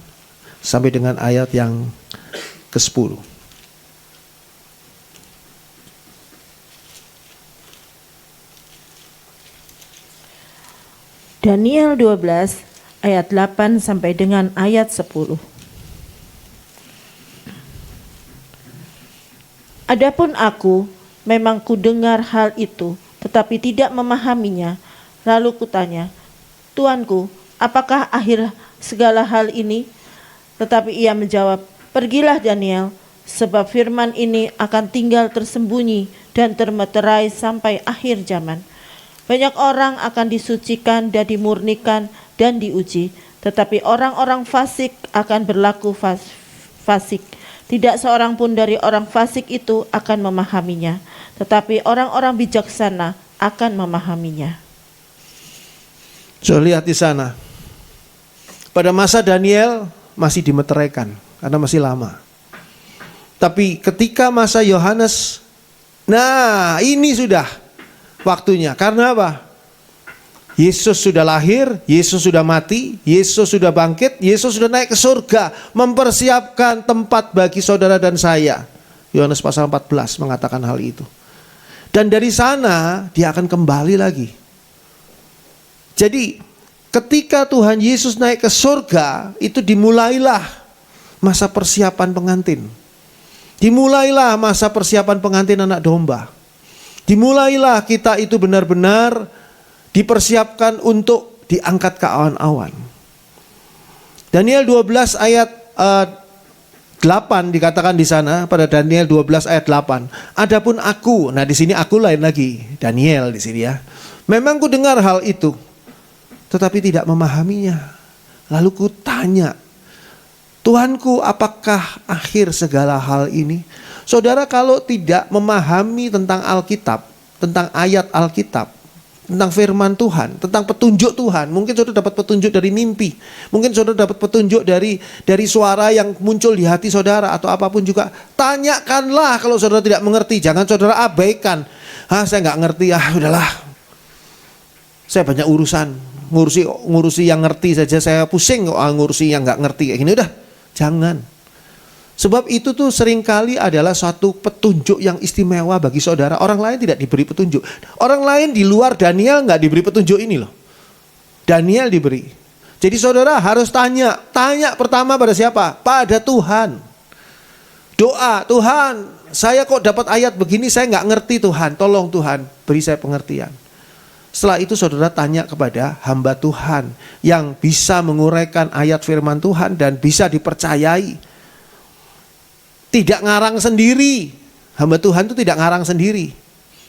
sampai dengan ayat yang ke-10. Daniel 12 ayat 8 sampai dengan ayat 10. Adapun aku, memang kudengar hal itu, tetapi tidak memahaminya. Lalu kutanya, Tuanku, apakah akhir segala hal ini? Tetapi ia menjawab, pergilah Daniel, sebab firman ini akan tinggal tersembunyi dan termeterai sampai akhir zaman. Banyak orang akan disucikan dan dimurnikan dan diuji, tetapi orang-orang fasik akan berlaku fasik. Tidak seorang pun dari orang fasik itu akan memahaminya, tetapi orang-orang bijaksana akan memahaminya. So, lihat di sana. Pada masa Daniel masih dimeteraikan karena masih lama. Tapi ketika masa Yohanes, nah ini sudah waktunya. Karena apa? Yesus sudah lahir, Yesus sudah mati, Yesus sudah bangkit, Yesus sudah naik ke surga, mempersiapkan tempat bagi saudara dan saya. Yohanes pasal 14 mengatakan hal itu. Dan dari sana dia akan kembali lagi. Jadi ketika Tuhan Yesus naik ke surga, itu dimulailah masa persiapan pengantin. Dimulailah masa persiapan pengantin anak domba. Dimulailah kita itu benar-benar dipersiapkan untuk diangkat ke awan-awan. Daniel 12 ayat 8 dikatakan di sana, pada Daniel 12 ayat 8. Adapun aku, nah di sini aku lain lagi, Daniel di sini ya. Memang ku dengar hal itu, tetapi tidak memahaminya. Lalu ku tanya, Tuhanku, apakah akhir segala hal ini? Saudara, kalau tidak memahami tentang Alkitab, tentang ayat Alkitab, tentang firman Tuhan, tentang petunjuk Tuhan. Mungkin saudara dapat petunjuk dari mimpi. Mungkin saudara dapat petunjuk dari suara yang muncul di hati saudara atau apapun juga. Tanyakanlah kalau saudara tidak mengerti. Jangan saudara abaikan. Saya nggak ngerti, udahlah. Saya banyak urusan. Ngurusi yang ngerti saja saya pusing kok ngurusi yang nggak ngerti. Kayak gini udah. Jangan. Sebab itu tuh seringkali adalah suatu petunjuk yang istimewa bagi saudara. Orang lain tidak diberi petunjuk. Orang lain di luar Daniel nggak diberi petunjuk ini loh. Daniel diberi. Jadi saudara harus tanya. Tanya pertama pada siapa? Pada Tuhan. Doa, Tuhan, saya kok dapat ayat begini, saya nggak ngerti Tuhan. Tolong Tuhan, beri saya pengertian. Setelah itu saudara tanya kepada hamba Tuhan yang bisa menguraikan ayat firman Tuhan dan bisa dipercayai. Tidak ngarang sendiri. Hamba Tuhan itu tidak ngarang sendiri.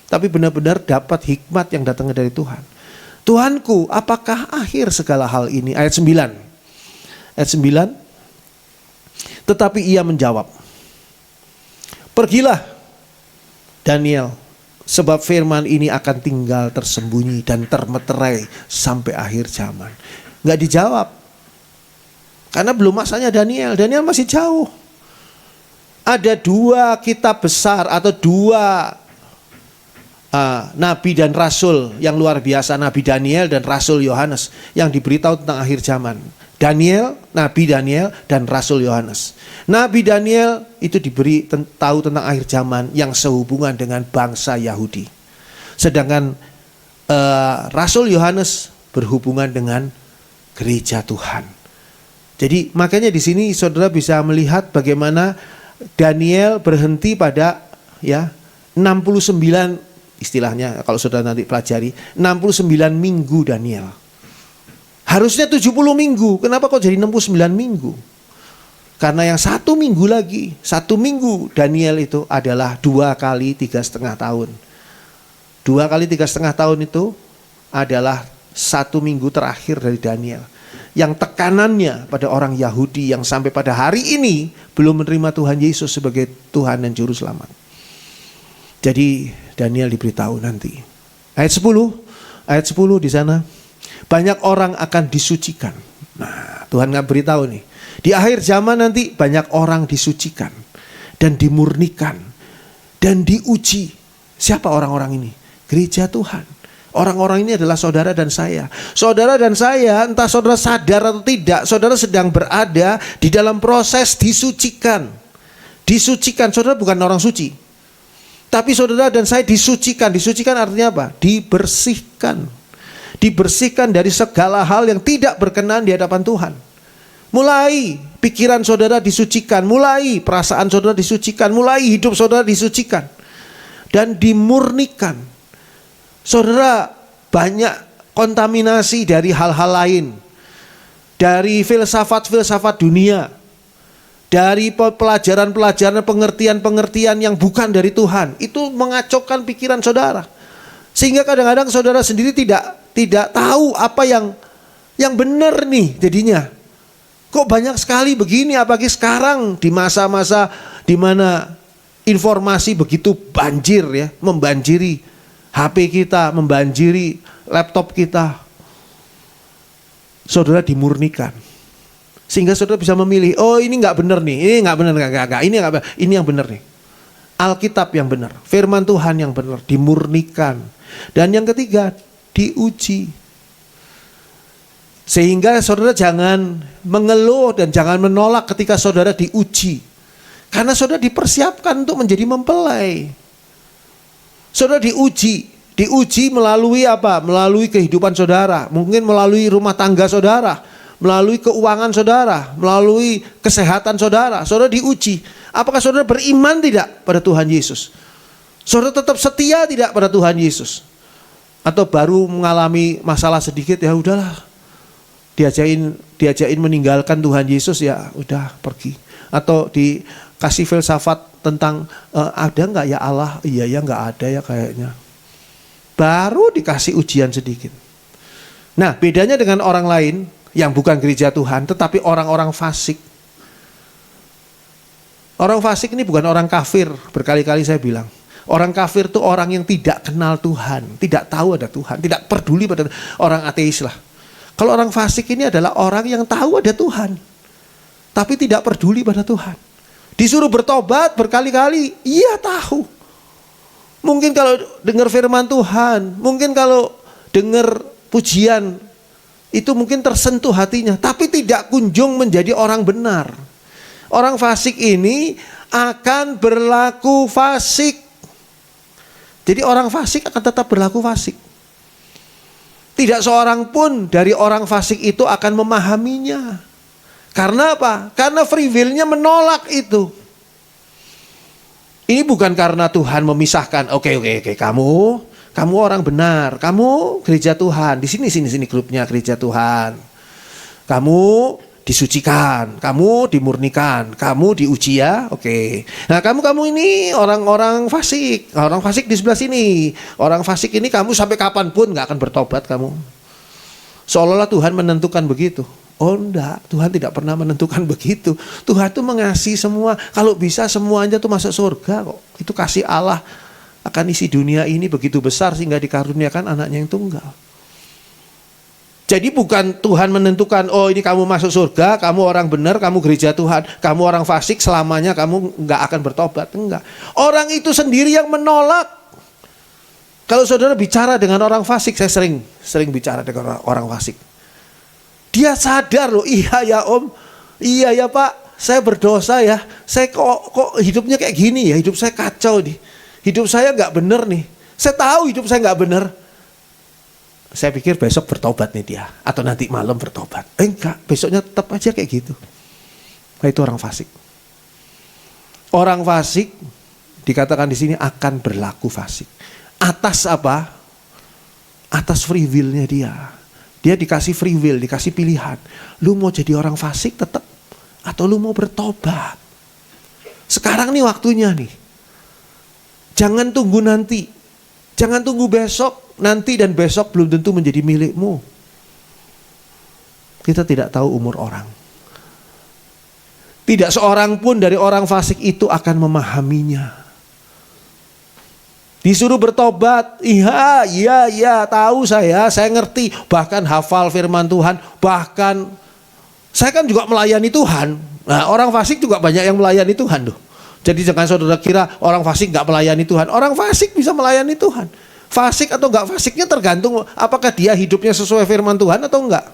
Tapi benar-benar dapat hikmat yang datangnya dari Tuhan. Tuhanku, apakah akhir segala hal ini? Ayat 9. Ayat 9. Tetapi ia menjawab, pergilah Daniel, sebab firman ini akan tinggal tersembunyi dan termeterai sampai akhir zaman. Nggak dijawab. Karena belum masanya Daniel. Daniel masih jauh. Ada dua kitab besar atau dua nabi dan rasul yang luar biasa. Nabi Daniel dan Rasul Yohanes yang diberitahu tentang akhir zaman. Nabi Daniel dan Rasul Yohanes. Nabi Daniel itu diberi tahu tentang akhir zaman yang sehubungan dengan bangsa Yahudi. Sedangkan Rasul Yohanes berhubungan dengan gereja Tuhan. Jadi makanya di sini saudara bisa melihat bagaimana Daniel berhenti pada 69 istilahnya kalau saudara nanti pelajari, 69 minggu Daniel. Harusnya 70 minggu, kenapa kok jadi 69 minggu? Karena yang 1 minggu lagi, 1 minggu Daniel itu adalah 2 kali 3,5 tahun. 2 kali 3,5 tahun itu adalah 1 minggu terakhir dari Daniel. Yang tekanannya pada orang Yahudi yang sampai pada hari ini belum menerima Tuhan Yesus sebagai Tuhan dan Juru Selamat. Jadi Daniel diberitahu nanti. Ayat 10 di sana. Banyak orang akan disucikan. Nah, Tuhan nggak beritahu nih. Di akhir zaman nanti banyak orang disucikan dan dimurnikan dan diuji. Siapa orang-orang ini? Gereja Tuhan. Orang-orang ini adalah saudara dan saya. Saudara dan saya, entah saudara sadar atau tidak, saudara sedang berada di dalam proses disucikan. Disucikan, saudara bukan orang suci. Tapi saudara dan saya disucikan. Disucikan artinya apa? Dibersihkan. Dibersihkan dari segala hal yang tidak berkenan di hadapan Tuhan. Mulai pikiran saudara disucikan, mulai perasaan saudara disucikan, mulai hidup saudara disucikan dan dimurnikan. Saudara banyak kontaminasi dari hal-hal lain, dari filsafat-filsafat dunia, dari pelajaran-pelajaran, pengertian-pengertian yang bukan dari Tuhan. Itu mengacaukan pikiran saudara, sehingga kadang-kadang saudara sendiri tidak tahu apa yang benar nih jadinya. Kok banyak sekali begini, apalagi sekarang di masa-masa di mana informasi begitu banjir ya, membanjiri HP kita, membanjiri laptop kita. Saudara dimurnikan. Sehingga saudara bisa memilih, oh ini nggak benar nih, ini nggak benar, nggak, ini yang benar nih. Alkitab yang benar, firman Tuhan yang benar, dimurnikan. Dan yang ketiga, diuji. Sehingga saudara jangan mengeluh dan jangan menolak ketika saudara diuji. Karena saudara dipersiapkan untuk menjadi mempelai. Saudara diuji melalui apa? Melalui kehidupan saudara. Mungkin melalui rumah tangga saudara. Melalui keuangan saudara. Melalui kesehatan saudara. Saudara diuji. Apakah saudara beriman tidak pada Tuhan Yesus? Saudara tetap setia tidak pada Tuhan Yesus? Atau baru mengalami masalah sedikit, ya udahlah. Diajain meninggalkan Tuhan Yesus, ya udah pergi. Atau dikasih filsafat tentang ada nggak ya Allah? Iya ya nggak ada ya kayaknya. Baru dikasih ujian sedikit. Nah bedanya dengan orang lain yang bukan gereja Tuhan, tetapi orang-orang fasik. Orang fasik ini bukan orang kafir. Berkali-kali saya bilang, orang kafir itu orang yang tidak kenal Tuhan, tidak tahu ada Tuhan, tidak peduli pada orang ateis lah. Kalau orang fasik ini adalah orang yang tahu ada Tuhan, tapi tidak peduli pada Tuhan. Disuruh bertobat berkali-kali, iya tahu. Mungkin kalau dengar firman Tuhan, mungkin kalau dengar pujian, itu mungkin tersentuh hatinya, tapi tidak kunjung menjadi orang benar. Orang fasik ini akan berlaku fasik. Jadi orang fasik akan tetap berlaku fasik. Tidak seorang pun dari orang fasik itu akan memahaminya. Karena apa? Karena free will-nya menolak itu. Ini bukan karena Tuhan memisahkan. Oke, kamu orang benar, kamu gereja Tuhan. Di sini grupnya gereja Tuhan. Kamu disucikan, kamu dimurnikan, kamu diuji ya. Oke. Nah, kamu ini orang-orang fasik. Orang fasik di sebelah sini. Orang fasik ini kamu sampai kapanpun gak akan bertobat kamu. Seolah-olah Tuhan menentukan begitu. Oh enggak, Tuhan tidak pernah menentukan begitu. Tuhan itu mengasihi semua. Kalau bisa semuanya tuh masuk surga kok. Itu kasih Allah akan isi dunia ini begitu besar sehingga dikaruniakan anaknya yang tunggal. Jadi bukan Tuhan menentukan, oh ini kamu masuk surga, kamu orang benar, kamu gereja Tuhan, kamu orang fasik, selamanya kamu nggak akan bertobat. Enggak. Orang itu sendiri yang menolak. Kalau saudara bicara dengan orang fasik, saya sering bicara dengan orang fasik. Dia sadar loh, iya ya om, iya ya pak, saya berdosa ya, saya kok hidupnya kayak gini ya, hidup saya kacau nih, hidup saya nggak benar nih, saya tahu hidup saya nggak benar. Saya pikir besok bertobat nih dia, atau nanti malam bertobat. Enggak, besoknya tetap aja kayak gitu. Nah, itu orang fasik. Orang fasik dikatakan di sini akan berlaku fasik, Atas apa? Atas free will-nya dia. Dia dikasih free will, dikasih pilihan. Lu mau jadi orang fasik tetap, atau lu mau bertobat? Sekarang nih waktunya nih. Jangan tunggu nanti. Jangan tunggu besok. Nanti dan besok belum tentu menjadi milikmu. Kita tidak tahu umur orang. Tidak seorang pun dari orang fasik itu akan memahaminya. Disuruh bertobat, iya, tahu saya ngerti, bahkan hafal firman Tuhan, bahkan saya kan juga melayani Tuhan. Nah, orang fasik juga banyak yang melayani Tuhan tuh. Jadi jangan saudara kira orang fasik gak melayani Tuhan. Orang fasik bisa melayani Tuhan. Fasik atau gak fasiknya tergantung apakah dia hidupnya sesuai firman Tuhan atau enggak.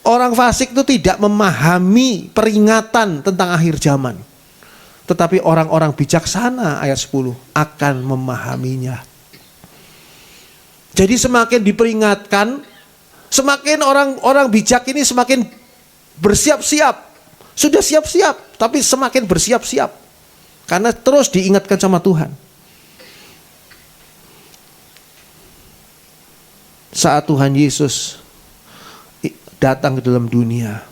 Orang fasik itu tidak memahami peringatan tentang akhir zaman. Tetapi orang-orang bijaksana, ayat 10, akan memahaminya. Jadi semakin diperingatkan, semakin orang-orang bijak ini semakin bersiap-siap. Sudah siap-siap, tapi semakin bersiap-siap. Karena terus diingatkan sama Tuhan. Saat Tuhan Yesus datang ke dalam dunia,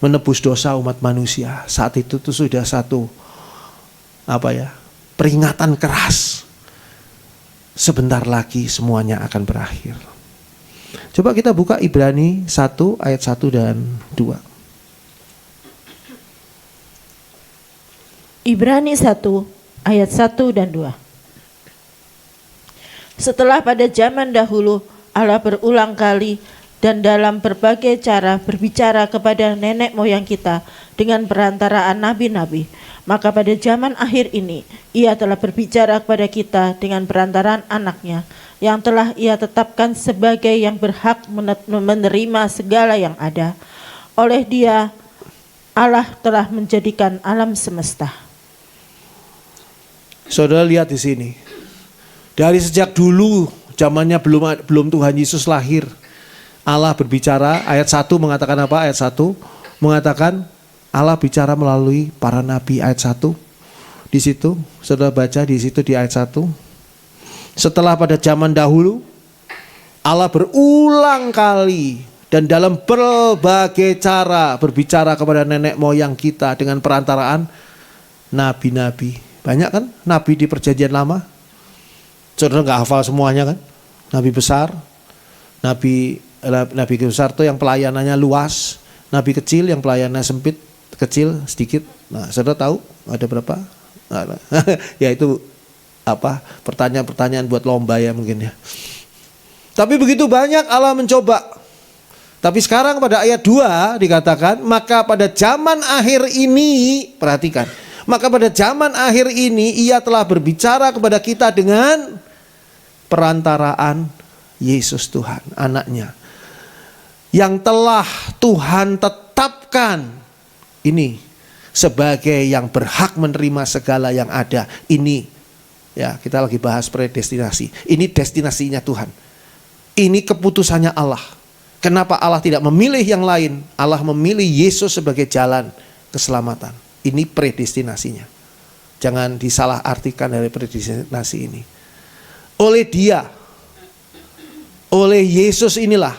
menebus dosa umat manusia, saat itu tuh sudah satu peringatan keras. Sebentar lagi semuanya akan berakhir. Coba kita buka Ibrani 1 ayat 1 dan 2. Ibrani 1 ayat 1 dan 2. Setelah pada zaman dahulu Allah berulang kali dan dalam berbagai cara berbicara kepada nenek moyang kita dengan perantaraan nabi-nabi, maka pada zaman akhir ini Ia telah berbicara kepada kita dengan perantaraan anaknya yang telah Ia tetapkan sebagai yang berhak menerima segala yang ada. Oleh Dia Allah telah menjadikan alam semesta. Saudara lihat di sini. Dari sejak dulu zamannya belum Tuhan Yesus lahir, Allah berbicara. Ayat 1 mengatakan apa? Ayat 1 mengatakan Allah bicara melalui para nabi. Ayat 1 di situ, saudara baca di situ di ayat 1. Setelah pada zaman dahulu Allah berulang kali dan dalam berbagai cara berbicara kepada nenek moyang kita dengan perantaraan nabi-nabi. Banyak kan nabi di perjanjian lama? Saudara gak hafal semuanya kan? Nabi besar, nabi besar itu yang pelayanannya luas, nabi kecil yang pelayanannya sempit, kecil sedikit. Nah, saudara tahu ada berapa? Nah, ya itu pertanyaan-pertanyaan buat lomba ya mungkin ya. Tapi begitu banyak Allah mencoba. Tapi sekarang pada ayat 2 dikatakan, maka pada zaman akhir ini, perhatikan, maka pada zaman akhir ini Ia telah berbicara kepada kita dengan perantaraan Yesus Tuhan, anaknya, yang telah Tuhan tetapkan ini sebagai yang berhak menerima segala yang ada. Ini ya, kita lagi bahas predestinasi. Ini destinasinya Tuhan. Ini keputusannya Allah. Kenapa Allah tidak memilih yang lain? Allah memilih Yesus sebagai jalan keselamatan. Ini predestinasinya. Jangan disalahartikan dari predestinasi ini. Oleh Dia, oleh Yesus inilah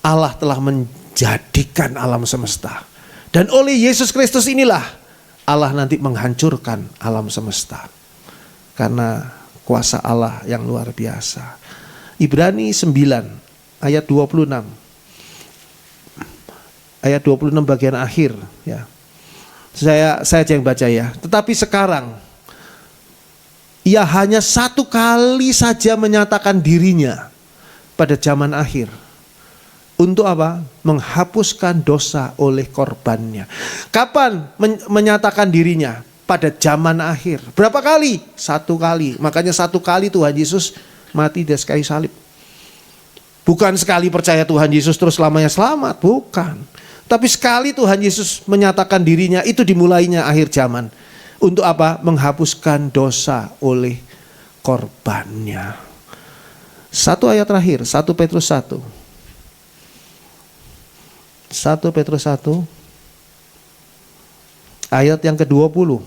Allah telah menjadikan alam semesta. Dan oleh Yesus Kristus inilah Allah nanti menghancurkan alam semesta. Karena kuasa Allah yang luar biasa. Ibrani 9 ayat 26. Ayat 26 bagian akhir ya. Saya yang baca ya. Tetapi sekarang Ia hanya satu kali saja menyatakan dirinya pada zaman akhir. Untuk apa? Menghapuskan dosa oleh korbannya. Kapan menyatakan dirinya? Pada zaman akhir. Berapa kali? Satu kali. Makanya satu kali Tuhan Yesus mati di kayu salib. Bukan sekali percaya Tuhan Yesus terus selamanya selamat. Bukan. Tapi sekali Tuhan Yesus menyatakan dirinya, itu dimulainya akhir zaman. Untuk apa? Menghapuskan dosa oleh korbannya. Satu ayat terakhir, 1 Petrus 1. 1 Petrus 1 ayat yang ke-20.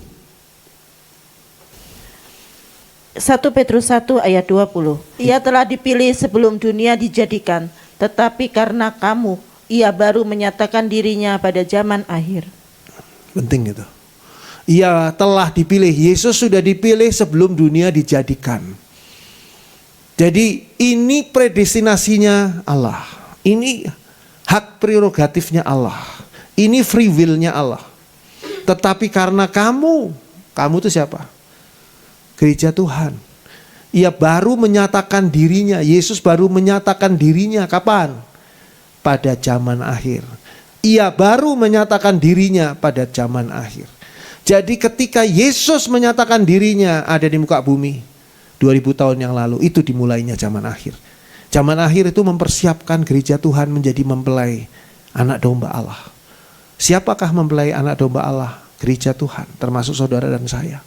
1 Petrus 1 ayat 20. Ia telah dipilih sebelum dunia dijadikan, tetapi karena kamu, ia baru menyatakan dirinya pada zaman akhir. Penting itu. Ia telah dipilih, Yesus sudah dipilih sebelum dunia dijadikan. Jadi ini predestinasinya Allah. Ini hak prerogatifnya Allah. Ini free will-nya Allah. Tetapi karena kamu itu siapa? Gereja Tuhan. Ia baru menyatakan dirinya, Yesus baru menyatakan dirinya kapan? Pada zaman akhir. Ia baru menyatakan dirinya pada zaman akhir. Jadi ketika Yesus menyatakan dirinya ada di muka bumi 2000 tahun yang lalu, itu dimulainya zaman akhir. Zaman akhir itu mempersiapkan gereja Tuhan menjadi mempelai anak domba Allah. Siapakah mempelai anak domba Allah? Gereja Tuhan, termasuk saudara dan saya.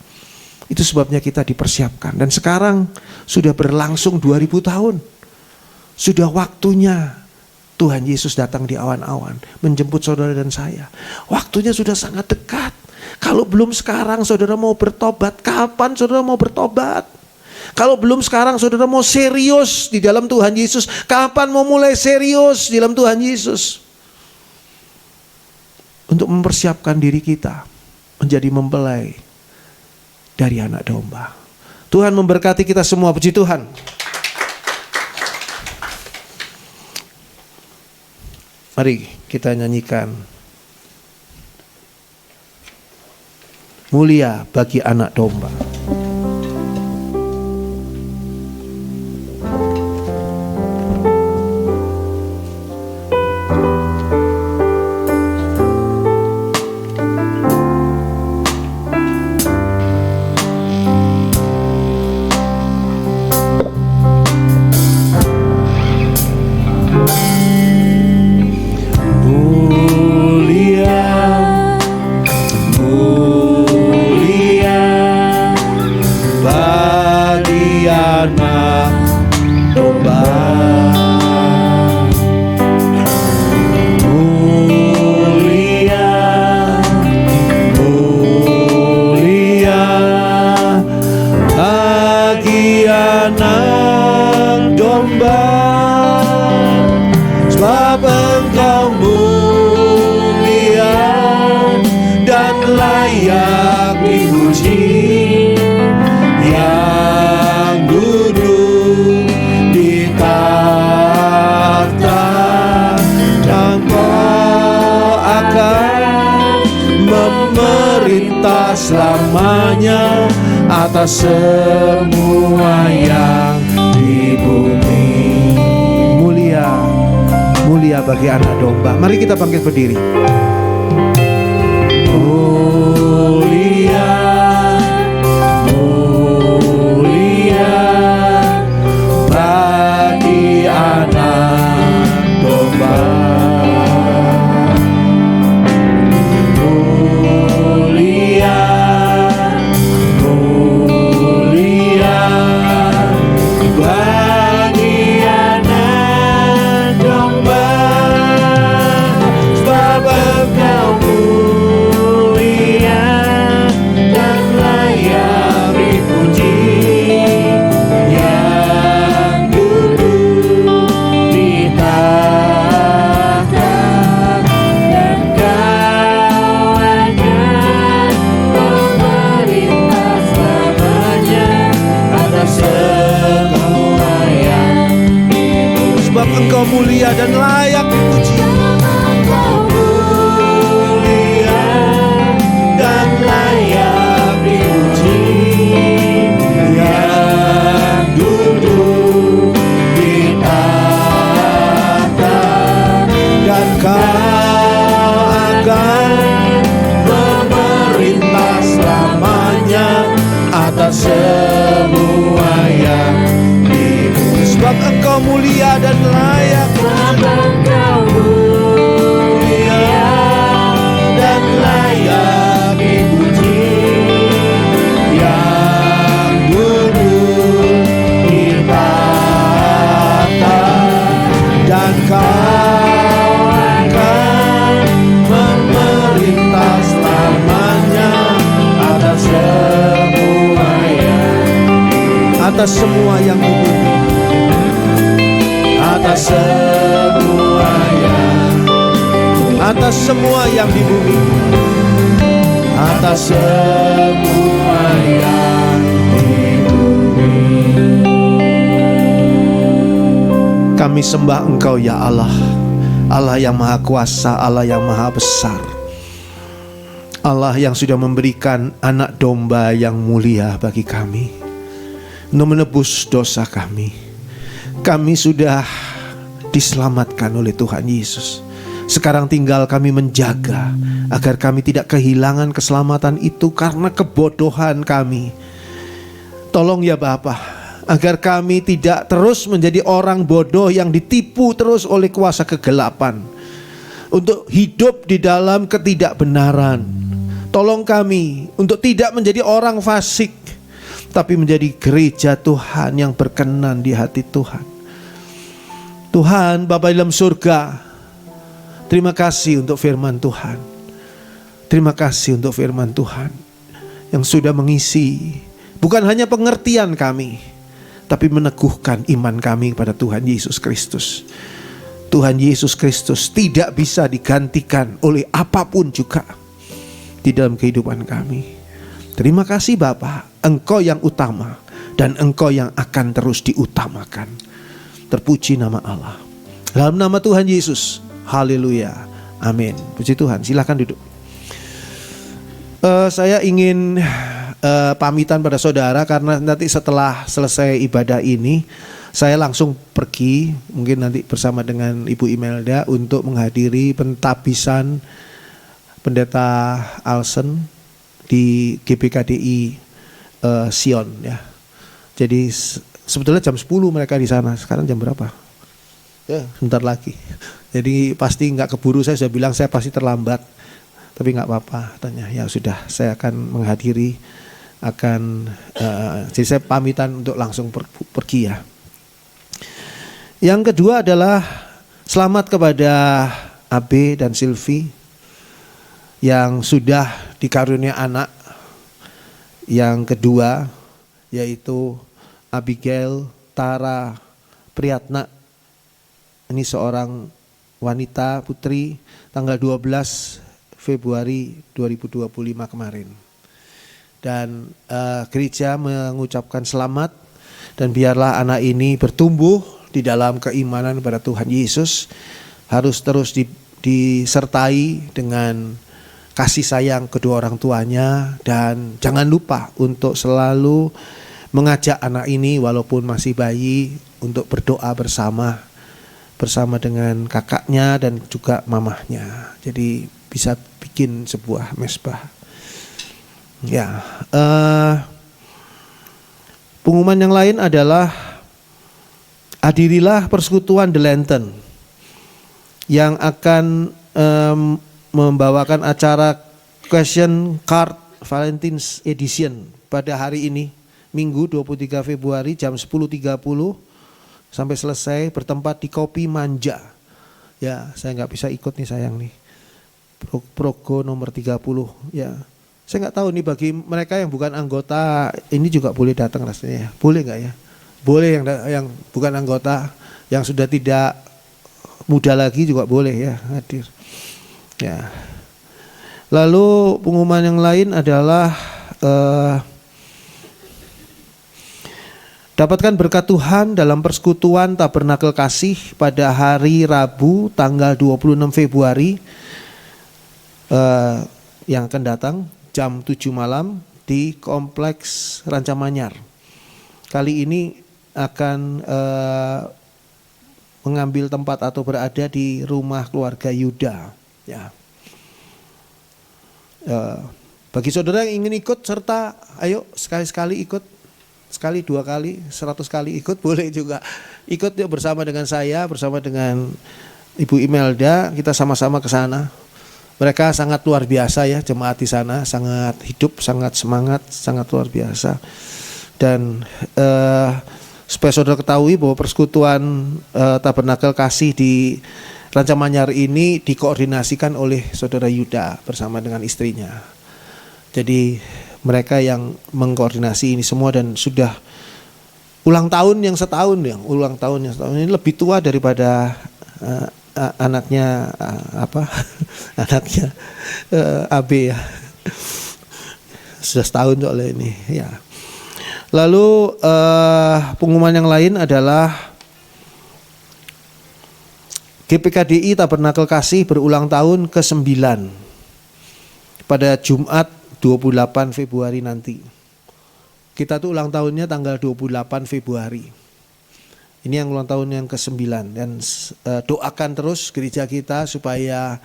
Itu sebabnya kita dipersiapkan. Dan sekarang sudah berlangsung 2000 tahun. Sudah waktunya Tuhan Yesus datang di awan-awan menjemput saudara dan saya. Waktunya sudah sangat dekat. Kalau belum sekarang saudara mau bertobat, kapan saudara mau bertobat? Kalau belum sekarang saudara mau serius di dalam Tuhan Yesus, kapan mau mulai serius di dalam Tuhan Yesus? Untuk mempersiapkan diri kita menjadi mempelai dari anak domba. Tuhan memberkati kita semua, puji Tuhan. Mari kita nyanyikan Mulia bagi anak domba. Selamanya atas semua yang di bumi. Mulia, mulia bagi anak domba. Mari kita bangkit berdiri. Mulia, mulia bagi anak domba. Engkau mulia dan layak dipuji. Mulia dan layak dipuji. Yang duduk di tahta, dan Kau akan memerintah selamanya atas semua yang dipuji. Sebab Engkau mulia dan layak. Sebab Engkau mulia dan layak dipuji. Yang duduk di tahta, dan Kau akan atas semua yang di bumi, atas semua yang di bumi, atas semua yang di bumi. Kami sembah Engkau ya Allah, Allah yang maha kuasa, Allah yang maha besar, Allah yang sudah memberikan anak domba yang mulia bagi kami untuk menebus dosa kami. Kami sudah diselamatkan oleh Tuhan Yesus. Sekarang tinggal kami menjaga agar kami tidak kehilangan keselamatan itu karena kebodohan kami. Tolong ya Bapa, agar kami tidak terus menjadi orang bodoh yang ditipu terus oleh kuasa kegelapan untuk hidup di dalam ketidakbenaran. Tolong kami untuk tidak menjadi orang fasik, tapi menjadi gereja Tuhan yang berkenan di hati Tuhan. Tuhan Bapa dalam surga, terima kasih untuk firman Tuhan. Terima kasih untuk firman Tuhan yang sudah mengisi bukan hanya pengertian kami, tapi meneguhkan iman kami kepada Tuhan Yesus Kristus. Tuhan Yesus Kristus tidak bisa digantikan oleh apapun juga di dalam kehidupan kami. Terima kasih Bapa, Engkau yang utama dan Engkau yang akan terus diutamakan. Terpuji nama Allah. Dalam nama Tuhan Yesus. Haleluya. Amin. Puji Tuhan. Silakan duduk. Saya ingin pamitan pada saudara karena nanti setelah selesai ibadah ini saya langsung pergi, mungkin nanti bersama dengan Ibu Imelda untuk menghadiri pentabisan Pendeta Alsen di GBKDI Sion ya. Jadi sebetulnya jam 10 mereka di sana. Sekarang jam berapa? Ya, sebentar lagi. Jadi pasti nggak keburu, saya sudah bilang saya pasti terlambat. Tapi nggak apa-apa, tanya. Ya sudah, saya akan menghadiri, jadi saya pamitan untuk langsung pergi ya. Yang kedua adalah selamat kepada Abe dan Silvi yang sudah dikarunia anak. Yang kedua yaitu Abigail Tara Priyatna. Ini seorang wanita putri, tanggal 12 Februari 2025 kemarin. Dan gereja mengucapkan selamat, dan biarlah anak ini bertumbuh di dalam keimanan kepada Tuhan Yesus. Harus terus disertai dengan kasih sayang kedua orang tuanya, dan jangan lupa untuk selalu mengajak anak ini walaupun masih bayi untuk berdoa bersama dengan kakaknya dan juga mamahnya. Jadi bisa bikin sebuah mesbah. Ya, pengumuman yang lain adalah hadirilah persekutuan The Lantern yang akan membawakan acara Question Card Valentine's Edition pada hari ini, Minggu 23 Februari jam 10.30 sampai selesai, bertempat di Kopi Manja. Ya, saya nggak bisa ikut nih sayang nih. Progo nomor 30 ya. Saya nggak tahu nih bagi mereka yang bukan anggota ini juga boleh datang rasanya ya. Boleh nggak ya? Boleh yang bukan anggota, yang sudah tidak muda lagi juga boleh ya hadir. Ya. Lalu pengumuman yang lain adalah dapatkan berkat Tuhan dalam persekutuan Tabernakel Kasih pada hari Rabu tanggal 26 Februari yang akan datang jam 7 malam di Kompleks Rancamanyar. Kali ini akan mengambil tempat atau berada di rumah keluarga Yuda. Ya. Bagi saudara yang ingin ikut serta, ayo sekali-sekali ikut. Sekali, 2 kali, 100 kali ikut boleh juga. Ikut yuk bersama dengan saya, bersama dengan Ibu Imelda, kita sama-sama ke sana. Mereka sangat luar biasa ya, jemaat di sana sangat hidup, sangat semangat, sangat luar biasa. Dan supaya saudara ketahui bahwa persekutuan Tabernakel Kasih di Rancamanyar ini dikoordinasikan oleh saudara Yuda bersama dengan istrinya. Jadi mereka yang mengkoordinasi ini semua dan sudah ulang tahun yang setahun ini lebih tua daripada anaknya anaknya AB ya. Sudah setahun soalnya ini ya. Lalu pengumuman yang lain adalah GPKDI Tabernakel Kasih berulang tahun ke-9 pada Jumat 28 Februari nanti. Kita tuh ulang tahunnya tanggal 28 Februari. Ini yang ulang tahun yang ke-9 dan doakan terus gereja kita supaya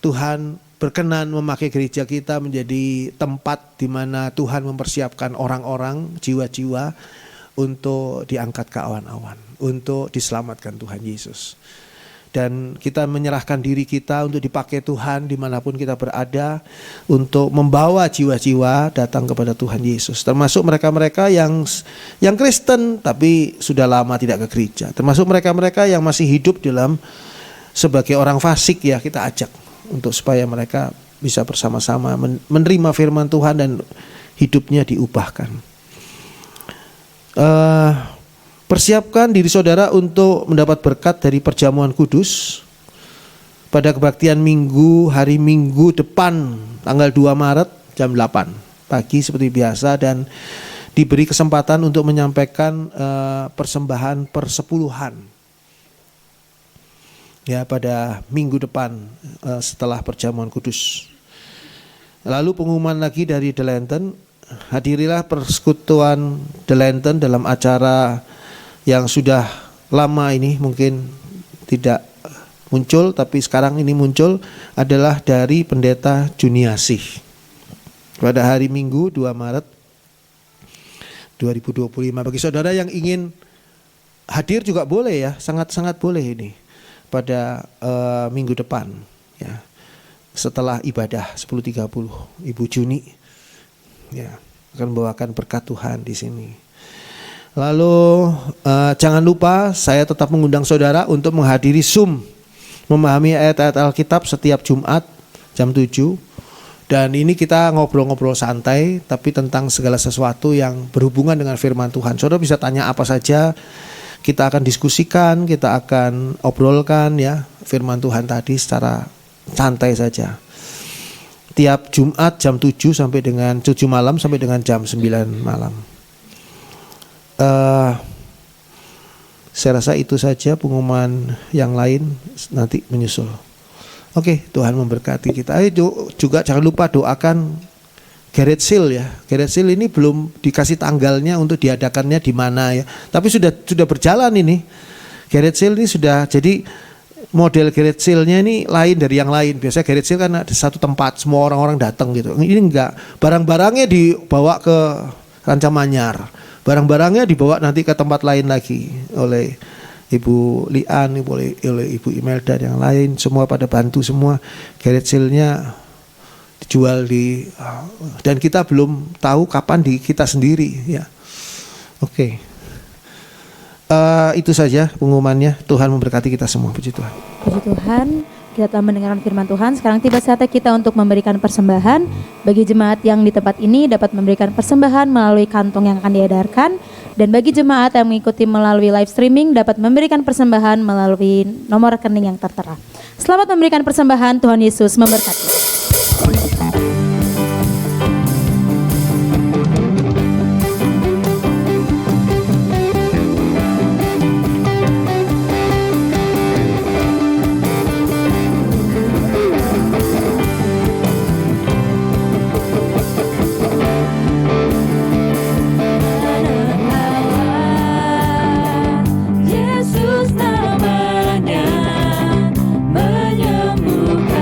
Tuhan berkenan memakai gereja kita menjadi tempat di mana Tuhan mempersiapkan orang-orang, jiwa-jiwa untuk diangkat ke awan-awan, untuk diselamatkan Tuhan Yesus. Dan kita menyerahkan diri kita untuk dipakai Tuhan dimanapun kita berada, untuk membawa jiwa-jiwa datang kepada Tuhan Yesus. Termasuk mereka-mereka yang Kristen tapi sudah lama tidak ke gereja. Termasuk mereka-mereka yang masih hidup dalam sebagai orang fasik ya, kita ajak untuk supaya mereka bisa bersama-sama menerima firman Tuhan dan hidupnya diubahkan. Persiapkan diri saudara untuk mendapat berkat dari perjamuan kudus pada kebaktian Minggu, hari Minggu depan tanggal 2 Maret jam 8 pagi seperti biasa, dan diberi kesempatan untuk menyampaikan persembahan persepuluhan ya pada minggu depan setelah perjamuan kudus. Lalu pengumuman lagi dari The Lantern, hadirilah persekutuan The Lantern dalam acara yang sudah lama ini mungkin tidak muncul, tapi sekarang ini muncul, adalah dari Pendeta Juniasih pada hari Minggu 2 Maret 2025. Bagi saudara yang ingin hadir juga boleh ya, sangat-sangat boleh ini pada minggu depan ya, setelah ibadah 10.30 Ibu Juni ya akan membawakan berkat Tuhan di sini. Lalu jangan lupa saya tetap mengundang saudara untuk menghadiri Zoom memahami ayat-ayat Alkitab setiap Jumat jam 7. Dan ini kita ngobrol-ngobrol santai tapi tentang segala sesuatu yang berhubungan dengan firman Tuhan. Saudara bisa tanya apa saja, kita akan diskusikan, kita akan obrolkan ya firman Tuhan tadi secara santai saja. Tiap Jumat jam 7 sampai dengan 7 malam sampai dengan jam 9 malam. Saya rasa itu saja, pengumuman yang lain nanti menyusul. Oke, Tuhan memberkati kita. Ayo juga jangan lupa doakan Garage Sale ya. Garage Sale ini belum dikasih tanggalnya untuk diadakannya di mana ya. Tapi sudah berjalan ini. Garage Sale ini sudah, jadi model Garage Sale-nya ini lain dari yang lain. Biasanya Garage Sale kan ada satu tempat semua orang-orang datang gitu. Ini enggak. Barang-barangnya dibawa ke Rancamanyar. Barang-barangnya dibawa nanti ke tempat lain lagi oleh Ibu Lian, oleh Ibu Imelda dan yang lain, semua pada bantu semua. Garage sale-nya dijual dan kita belum tahu kapan di kita sendiri ya. Oke. Itu saja pengumumannya. Tuhan memberkati kita semua. Puji Tuhan. Puji Tuhan. Kita telah mendengarkan firman Tuhan. Sekarang tiba saatnya kita untuk memberikan persembahan. Bagi jemaat yang di tempat ini dapat memberikan persembahan melalui kantong yang akan diedarkan. Dan bagi jemaat yang mengikuti melalui live streaming dapat memberikan persembahan melalui nomor rekening yang tertera. Selamat memberikan persembahan. Tuhan Yesus memberkati. Yesus namanya menyembuhkan.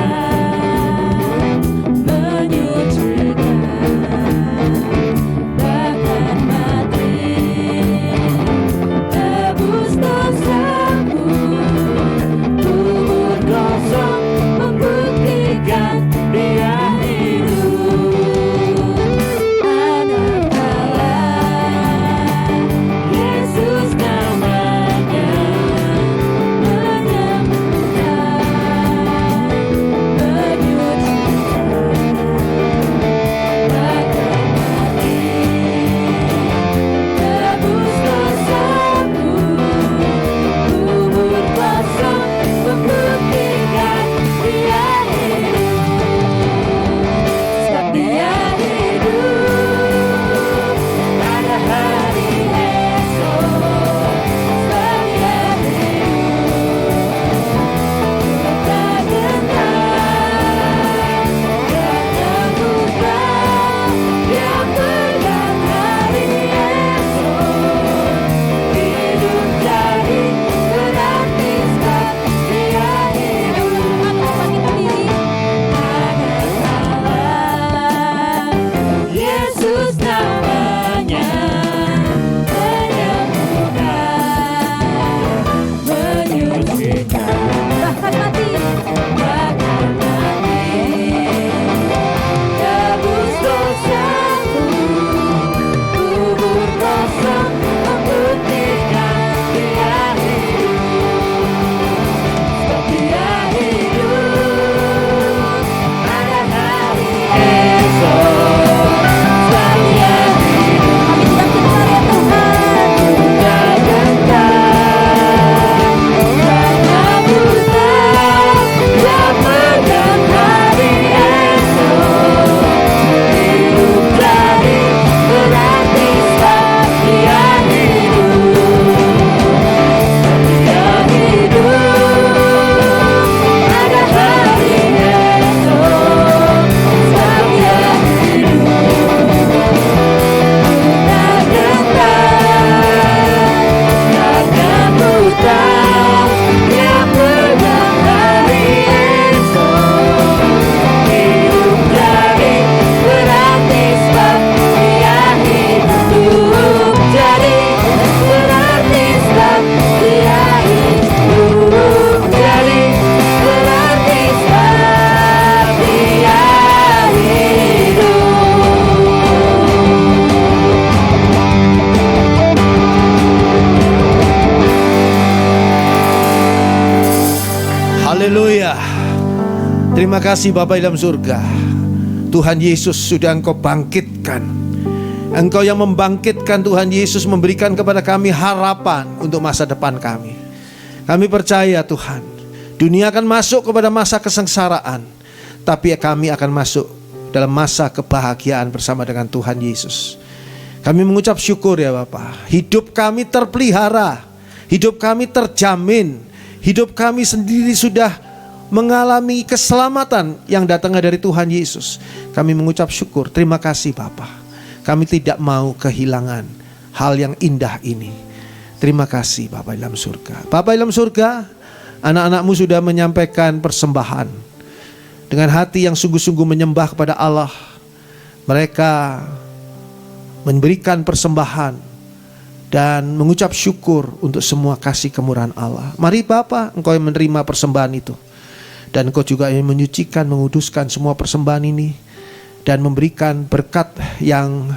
takkan mati, takkan mati. Tebus dosaku, kubur kosong membuktikan Dia hidup. Sebab Dia hidup, ada hari esok. Sebab Dia hidup, kami sedang dengar ya Tuhan. Tak gentar, karena buta, yang pegang hari esok. Hidup jadi berarti sebab Dia hidup. Dia hidup, ada hari esok. Sebab Dia hidup, tak gentar, takkan buta, yang pegang hari esok. Hidup jadi berarti sebab Dia hidup. Jadi berarti sebab Dia hidup. Jadi berarti sebab Dia hidup. Haleluya. Terima kasih Bapa di dalam surga. Tuhan Yesus sudah Engkau bangkitkan. Engkau yang membangkitkan, Tuhan Yesus memberikan kepada kami harapan untuk masa depan kami. Kami percaya Tuhan, dunia akan masuk kepada masa kesengsaraan, tapi kami akan masuk dalam masa kebahagiaan bersama dengan Tuhan Yesus. Kami mengucap syukur ya Bapa. Hidup kami terpelihara, hidup kami terjamin, hidup kami sendiri sudah mengalami keselamatan yang datangnya dari Tuhan Yesus. Kami mengucap syukur, terima kasih Bapa. Kami tidak mau kehilangan hal yang indah ini. Terima kasih Bapa di dalam surga. Bapa di dalam surga, anak-anak-Mu sudah menyampaikan persembahan dengan hati yang sungguh-sungguh menyembah kepada Allah. Mereka memberikan persembahan dan mengucap syukur untuk semua kasih kemurahan Allah. Mari Bapa, Engkau yang menerima persembahan itu, dan Engkau juga yang menyucikan, menguduskan semua persembahan ini, dan memberikan berkat yang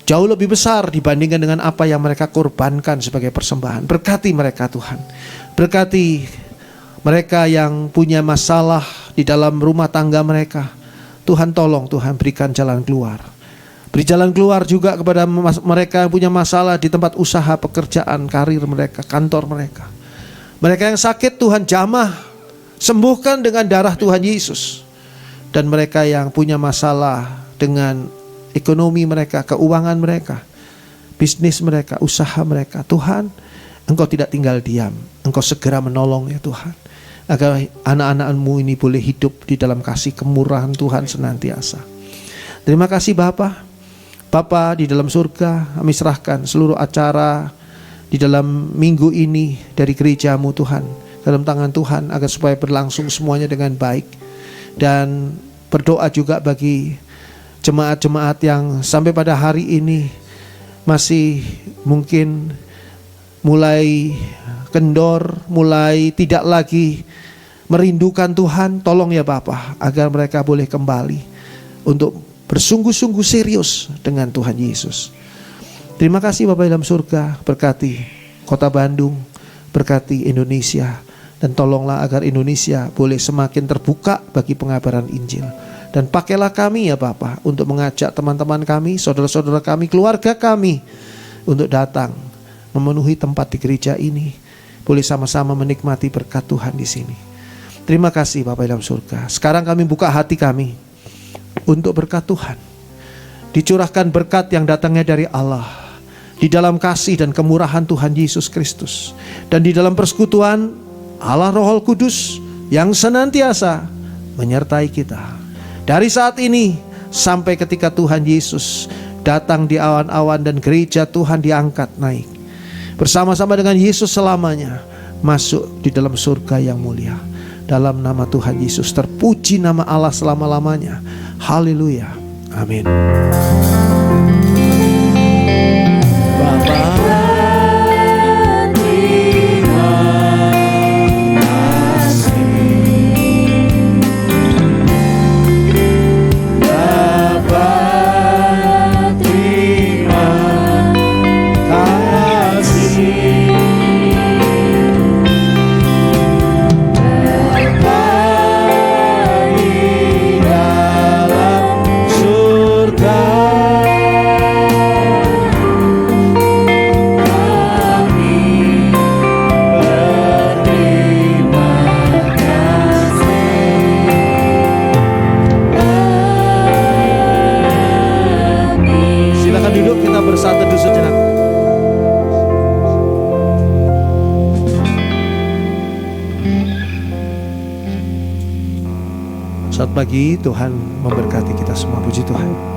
jauh lebih besar dibandingkan dengan apa yang mereka korbankan sebagai persembahan. Berkati mereka Tuhan. Berkati mereka yang punya masalah di dalam rumah tangga mereka. Tuhan tolong, Tuhan berikan jalan keluar. Beri jalan keluar juga kepada mereka yang punya masalah di tempat usaha, pekerjaan, karir mereka, kantor mereka. Mereka yang sakit Tuhan jamah, sembuhkan dengan darah Tuhan Yesus. Dan mereka yang punya masalah dengan ekonomi mereka, keuangan mereka, bisnis mereka, usaha mereka, Tuhan, Engkau tidak tinggal diam. Engkau segera menolong ya Tuhan, agar anak-anak-Mu ini boleh hidup di dalam kasih kemurahan Tuhan senantiasa. Terima kasih Bapa. Bapa di dalam surga, kami serahkan seluruh acara di dalam minggu ini dari gereja-Mu Tuhan dalam tangan Tuhan, agar supaya berlangsung semuanya dengan baik. Dan berdoa juga bagi jemaat-jemaat yang sampai pada hari ini masih mungkin mulai kendor, mulai tidak lagi merindukan Tuhan. Tolong ya Bapa, agar mereka boleh kembali untuk bersungguh-sungguh serius dengan Tuhan Yesus. Terima kasih Bapa dalam surga. Berkati kota Bandung, berkati Indonesia, dan tolonglah agar Indonesia boleh semakin terbuka bagi pengabaran Injil. Dan pakailah kami ya Bapa untuk mengajak teman-teman kami, saudara-saudara kami, keluarga kami untuk datang memenuhi tempat di gereja ini, boleh sama-sama menikmati berkat Tuhan di sini. Terima kasih Bapa dalam surga. Sekarang kami buka hati kami untuk berkat Tuhan. Dicurahkan berkat yang datangnya dari Allah, di dalam kasih dan kemurahan Tuhan Yesus Kristus, dan di dalam persekutuan Allah Roh Kudus yang senantiasa menyertai kita dari saat ini sampai ketika Tuhan Yesus datang di awan-awan dan gereja Tuhan diangkat naik bersama-sama dengan Yesus selamanya, masuk di dalam surga yang mulia. Dalam nama Tuhan Yesus, terpuji nama Allah selama-lamanya. Haleluya. Amin. Bapa, Selamat pagi, Tuhan memberkati kita semua. Puji Tuhan.